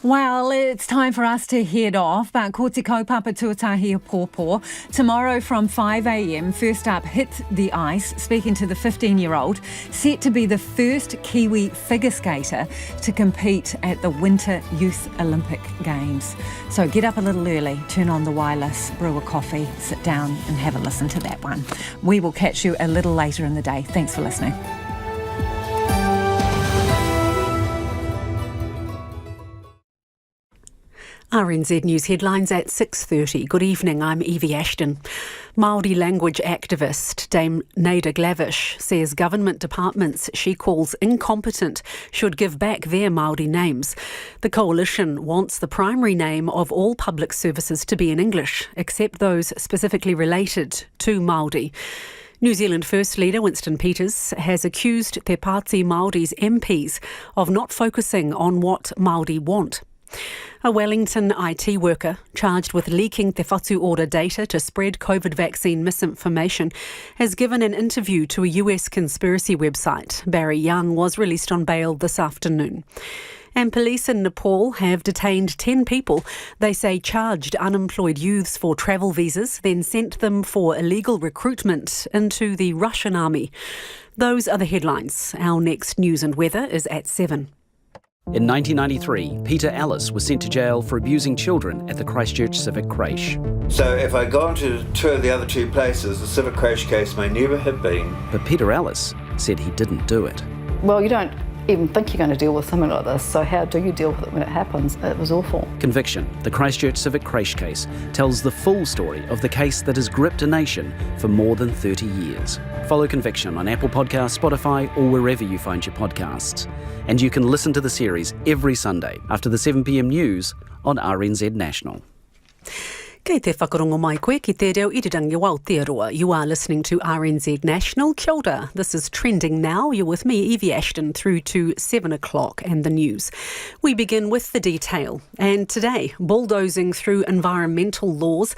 Well, it's time for us to head off, but ko te kaupapa tuatahi pōpō. Tomorrow from 5 a.m, first up, Hit the Ice, speaking to the 15-year-old, set to be the first Kiwi figure skater to compete at the Winter Youth Olympic Games. So get up a little early, turn on the wireless, brew a coffee, sit down and have a listen to that one. We will catch you a little later in the day. Thanks for listening. RNZ News headlines at 6:30. Good evening, I'm Evie Ashton. Māori language activist Dame Naida Glavish says government departments she calls incompetent should give back their Māori names. The coalition wants the primary name of all public services to be in English, except those specifically related to Māori. New Zealand First Leader Winston Peters has accused Te Pāti Māori's MPs of not focusing on what Māori want. A Wellington IT worker charged with leaking Te Whatu Order data to spread COVID vaccine misinformation has given an interview to a US conspiracy website. Barry Young was released on bail this afternoon. And police in Nepal have detained 10 people they say charged unemployed youths for travel visas, then sent them for illegal recruitment into the Russian army. Those are the headlines. Our next news and weather is at 7. In 1993, Peter Ellis was sent to jail for abusing children at the Christchurch Civic Creche. So if I'd gone to tour the other two places, the Civic Creche case may never have been. But Peter Ellis said he didn't do it. Well, you don't even think you're going to deal with something like this, so how do you deal with it when it happens? It was awful. Conviction, the Christchurch Civic Creche case, tells the full story of the case that has gripped a nation for more than 30 years. Follow Conviction on Apple Podcasts, Spotify, or wherever you find your podcasts. And you can listen to the series every Sunday after the 7 p.m. news on RNZ National. Kei te whakarongo mai koe ki te reo irirangi o Aotearoa. You are listening to RNZ National. Kia ora. This is Trending Now. You're with me, Evie Ashton, through to 7 o'clock and the news. We begin with the detail. And today, bulldozing through environmental laws.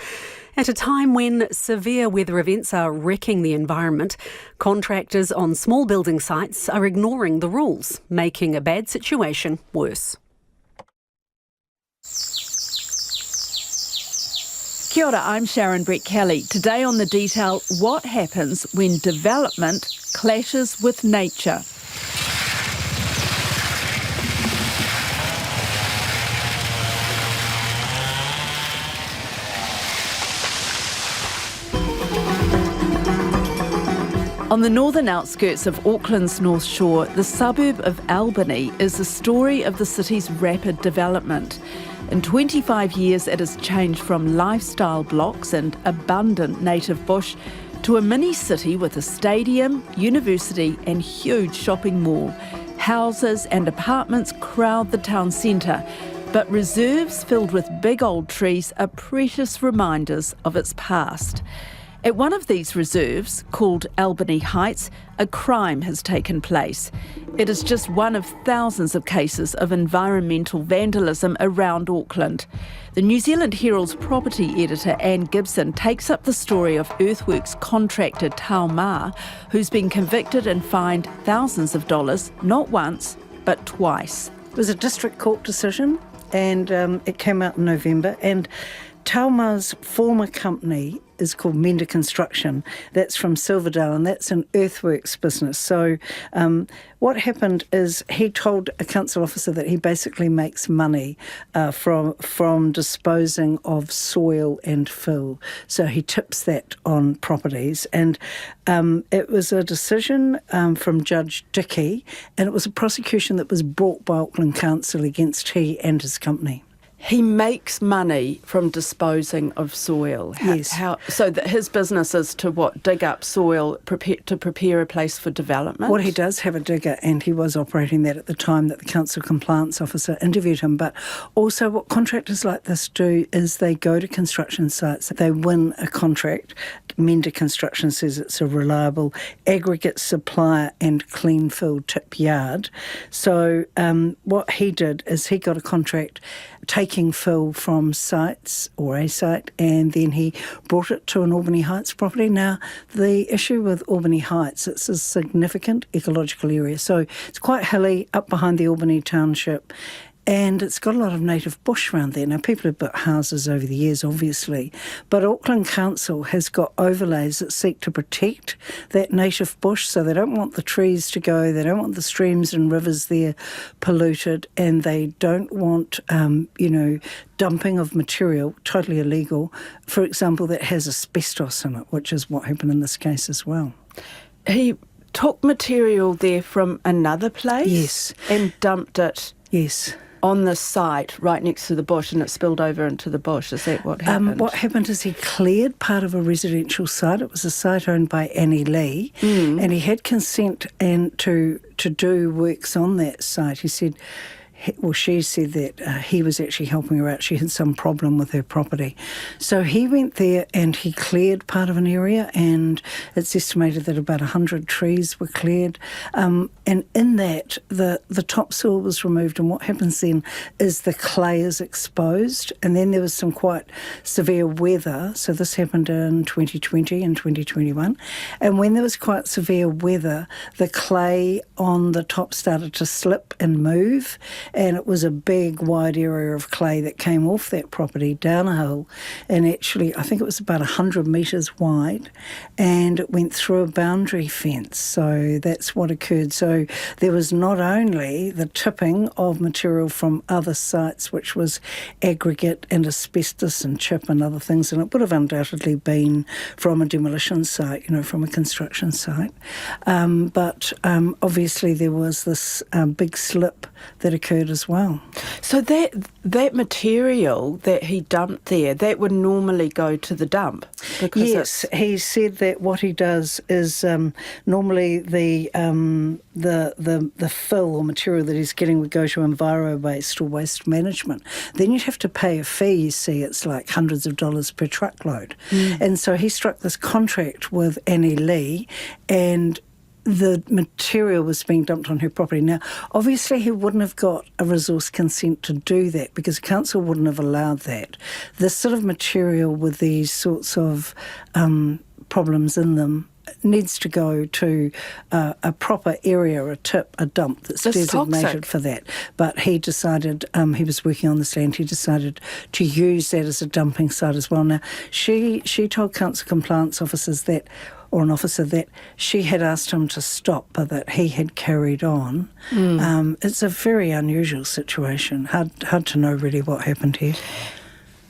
At a time when severe weather events are wrecking the environment, contractors on small building sites are ignoring the rules, making a bad situation worse. Kia ora, I'm Sharon Brett Kelly. Today on The Detail, what happens when development clashes with nature? On the northern outskirts of Auckland's North Shore, the suburb of Albany is the story of the city's rapid development. In 25 years, it has changed from lifestyle blocks and abundant native bush to a mini-city with a stadium, university and huge shopping mall. Houses and apartments crowd the town centre, but reserves filled with big old trees are precious reminders of its past. At one of these reserves, called Albany Heights, a crime has taken place. It is just one of thousands of cases of environmental vandalism around Auckland. The New Zealand Herald's property editor Anne Gibson takes up the story of earthworks contractor Tau Ma, who's been convicted and fined thousands of dollars, not once, but twice. It was a district court decision, and it came out in November, and Tau Ma's former company is called Mender Construction. That's from Silverdale, and that's an earthworks business. So what happened is he told a council officer that he basically makes money from disposing of soil and fill. So he tips that on properties. And it was a decision from Judge Dickey, and it was a prosecution that was brought by Auckland Council against he and his company. He makes money from disposing of soil. Yes. So that his business is to what? Dig up soil to prepare a place for development? Well, he does have a digger, and he was operating that at the time that the council compliance officer interviewed him. But also what contractors like this do is they go to construction sites, they win a contract. Mender Construction says it's a reliable aggregate supplier and clean fill tip yard. So what he did is he got a contract taking fill from sites or a site, and then he brought it to an Albany Heights property. Now, the issue with Albany Heights, it's a significant ecological area. So it's quite hilly up behind the Albany township, and it's got a lot of native bush around there. Now, people have built houses over the years, obviously, but Auckland Council has got overlays that seek to protect that native bush, so they don't want the trees to go, they don't want the streams and rivers there polluted, and they don't want, dumping of material, totally illegal, for example, that has asbestos in it, which is what happened in this case as well. He took material there from another place? Yes. And dumped it? Yes. On the site, right next to the bush, and it spilled over into the bush. Is that what happened? What happened is he cleared part of a residential site. It was a site owned by Annie Lee, and he had consent to do works on that site. He said she said that he was actually helping her out. She had some problem with her property. So he went there and he cleared part of an area, and it's estimated that about 100 trees were cleared. And in that, the topsoil was removed, and what happens then is the clay is exposed, and then there was some quite severe weather. So this happened in 2020 and 2021. And when there was quite severe weather, the clay on the top started to slip and move, and it was a big, wide area of clay that came off that property down a hill, and actually, I think it was about 100 metres wide, and it went through a boundary fence. So that's what occurred. So there was not only the tipping of material from other sites, which was aggregate and asbestos and chip and other things, and it would have undoubtedly been from a demolition site, from a construction site. But obviously there was this big slip that occurred as well. So that material that he dumped there, that would normally go to the dump? Yes, he said that what he does is normally the fill or material that he's getting would go to enviro waste or waste management. Then you'd have to pay a fee, you see, it's like hundreds of dollars per truckload. And so he struck this contract with Annie Lee, and the material was being dumped on her property. Now, obviously he wouldn't have got a resource consent to do that because council wouldn't have allowed that. This sort of material with these sorts of problems in them needs to go to a proper area, a tip, a dump that's designated toxic for that. But he decided, he was working on this land, he decided to use that as a dumping site as well. Now, she told council compliance officers that, or an officer, that she had asked him to stop, but that he had carried on. It's a very unusual situation. Hard to know really what happened here.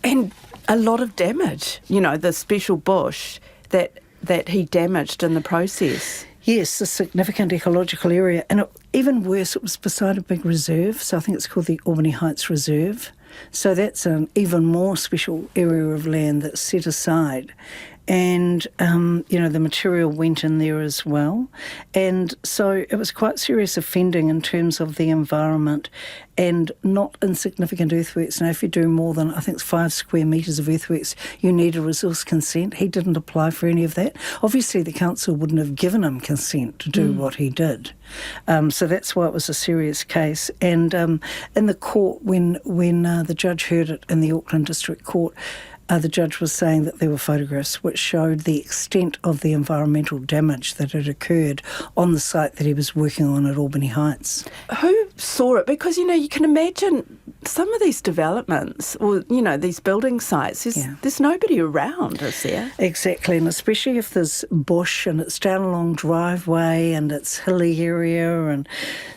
And a lot of damage, the special bush that he damaged in the process. Yes, a significant ecological area. And even worse, it was beside a big reserve, so I think it's called the Albany Heights Reserve. So that's an even more special area of land that's set aside. And, the material went in there as well. And so it was quite serious offending in terms of the environment and not insignificant earthworks. Now, if you do more than, I think it's 5 square metres of earthworks, you need a resource consent. He didn't apply for any of that. Obviously, the council wouldn't have given him consent to do what he did. So that's why it was a serious case. And in the court, when the judge heard it in the Auckland District Court, the judge was saying that there were photographs which showed the extent of the environmental damage that had occurred on the site that he was working on at Albany Heights. Who saw it? Because, you can imagine some of these developments or, these building sites, there's nobody around, is there? Exactly, and especially if there's bush and it's down a long driveway and it's hilly area. And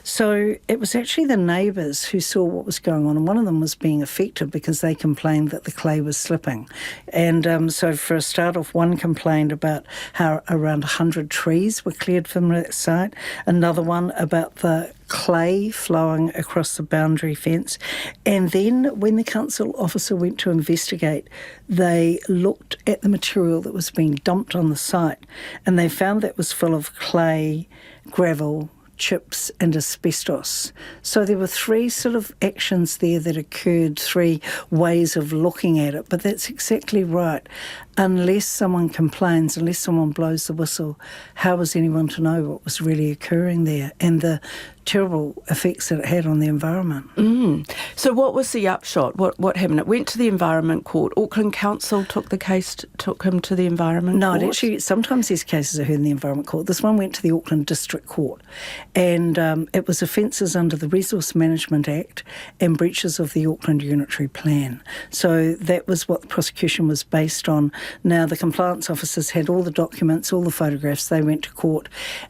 so it was actually the neighbours who saw what was going on, and one of them was being affected because they complained that the clay was slipping. And so for a start off, one complained about how around 100 trees were cleared from that site, another one about the clay flowing across the boundary fence. And then when the council officer went to investigate, they looked at the material that was being dumped on the site, and they found that was full of clay, gravel, chips and asbestos. So there were 3 sort of actions there that occurred, 3 ways of looking at it. But that's exactly right. Unless someone complains, unless someone blows the whistle, how was anyone to know what was really occurring there and the terrible effects that it had on the environment? So what was the upshot? What happened? It went to the Environment Court. Auckland Council took him to the Environment Court? No, actually, sometimes these cases are heard in the Environment Court. This one went to the Auckland District Court, and it was offences under the Resource Management Act and breaches of the Auckland Unitary Plan. So that was what the prosecution was based on. Now, the compliance officers had all the documents, all the photographs. They went to court,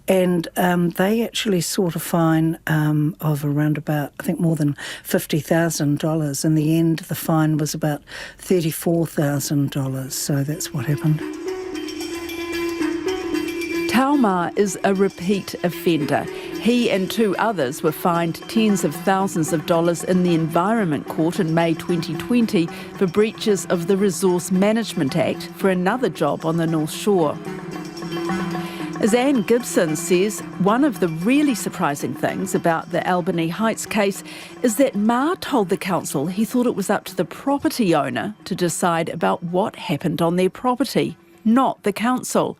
and they actually sought a fine of around about, I think, more than $50,000. In the end, the fine was about $34,000. So that's what happened. Taumā is a repeat offender. He and 2 others were fined tens of thousands of dollars in the Environment Court in May 2020 for breaches of the Resource Management Act for another job on the North Shore. As Anne Gibson says, one of the really surprising things about the Albany Heights case is that Ma told the council he thought it was up to the property owner to decide about what happened on their property, not the council.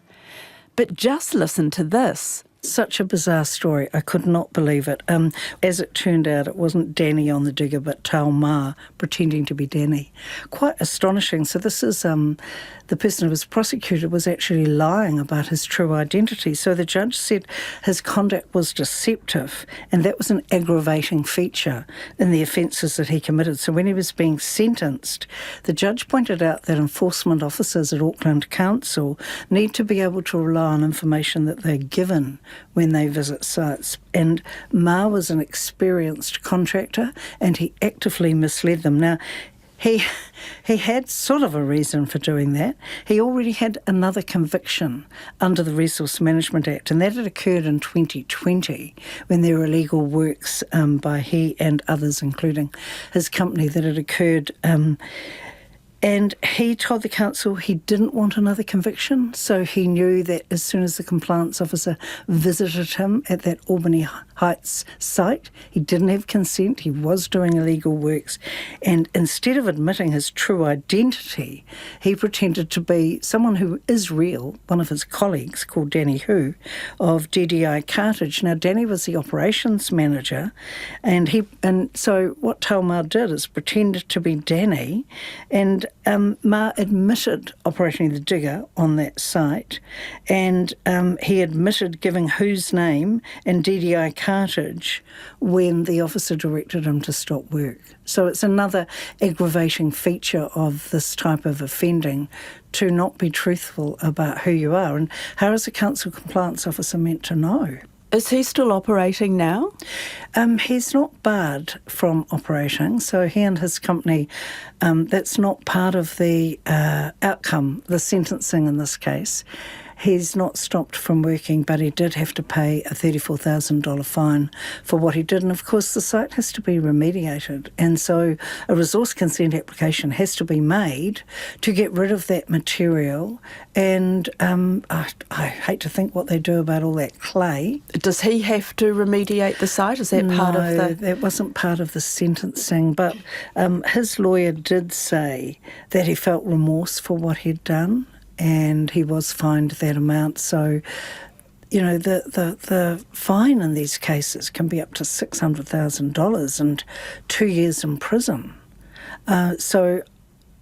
But just listen to this. Such a bizarre story. I could not believe it. As it turned out, it wasn't Danny on the digger, but Tau Ma pretending to be Danny. Quite astonishing. So this is the person who was prosecuted was actually lying about his true identity. So the judge said his conduct was deceptive, and that was an aggravating feature in the offences that he committed. So when he was being sentenced, the judge pointed out that enforcement officers at Auckland Council need to be able to rely on information that they're given when they visit sites. And Ma was an experienced contractor and he actively misled them. Now, he had sort of a reason for doing that. He already had another conviction under the Resource Management Act, and that had occurred in 2020 when there were illegal works by he and others, including his company, that had occurred. And he told the council he didn't want another conviction, so he knew that as soon as the compliance officer visited him at that Albany Heights site, he didn't have consent, he was doing illegal works, and instead of admitting his true identity, he pretended to be someone who is real, one of his colleagues called Danny Hu of DDI Cartage. Now, Danny was the operations manager, and so what Taumar did is pretend to be Danny, and Ma admitted operating the digger on that site, and he admitted giving Who's name and DDI Cartage when the officer directed him to stop work. So it's another aggravating feature of this type of offending, to not be truthful about who you are. And how is a council compliance officer meant to know? Is he still operating now? He's not barred from operating, so he and his company, that's not part of the outcome, the sentencing in this case. He's not stopped from working, but he did have to pay a $34,000 fine for what he did. And of course, the site has to be remediated. And so a resource consent application has to be made to get rid of that material. And I hate to think what they do about all that clay. Does he have to remediate the site? Is that part of the... No, that wasn't part of the sentencing. But his lawyer did say that he felt remorse for what he'd done, and he was fined that amount. So, you know, the fine in these cases can be up to $600,000 and 2 years in prison. So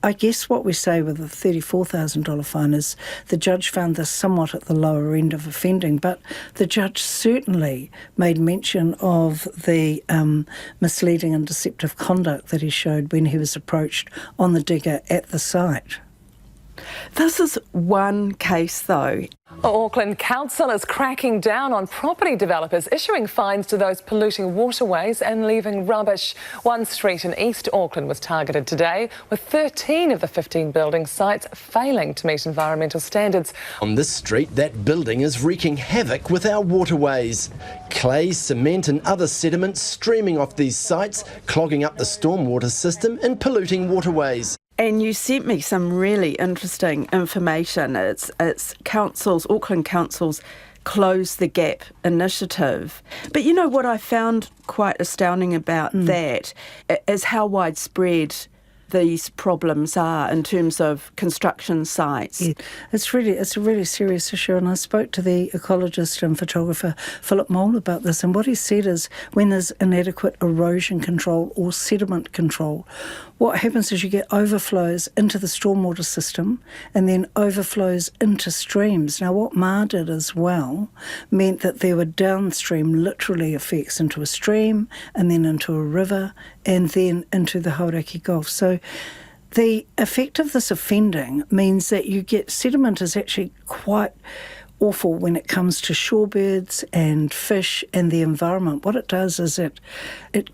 I guess what we say with a $34,000 fine is the judge found this somewhat at the lower end of offending, but the judge certainly made mention of the misleading and deceptive conduct that he showed when he was approached on the digger at the site. This is one case, though. Auckland Council is cracking down on property developers, issuing fines to those polluting waterways and leaving rubbish. One street in East Auckland was targeted today, with 13 of the 15 building sites failing to meet environmental standards. On this street, that building is wreaking havoc with our waterways. Clay, cement and other sediments streaming off these sites, clogging up the stormwater system and polluting waterways. And you sent me some really interesting information. It's Auckland Council's Close the Gap initiative. But you know what I found quite astounding about that is how widespread these problems are in terms of construction sites. Yeah, it's a really serious issue, and I spoke to the ecologist and photographer Philip Mole about this, and what he said is when there's inadequate erosion control or sediment control, what happens is you get overflows into the stormwater system and then overflows into streams. Now, what Ma did as well meant that there were downstream literally effects into a stream and then into a river and then into the Hauraki Gulf. So the effect of this offending means that you get sediment is actually quite awful when it comes to shorebirds and fish and the environment. What it does is it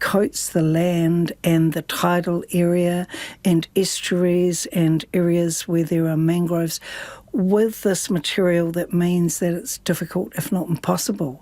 coats the land and the tidal area and estuaries and areas where there are mangroves with this material that means that it's difficult, if not impossible,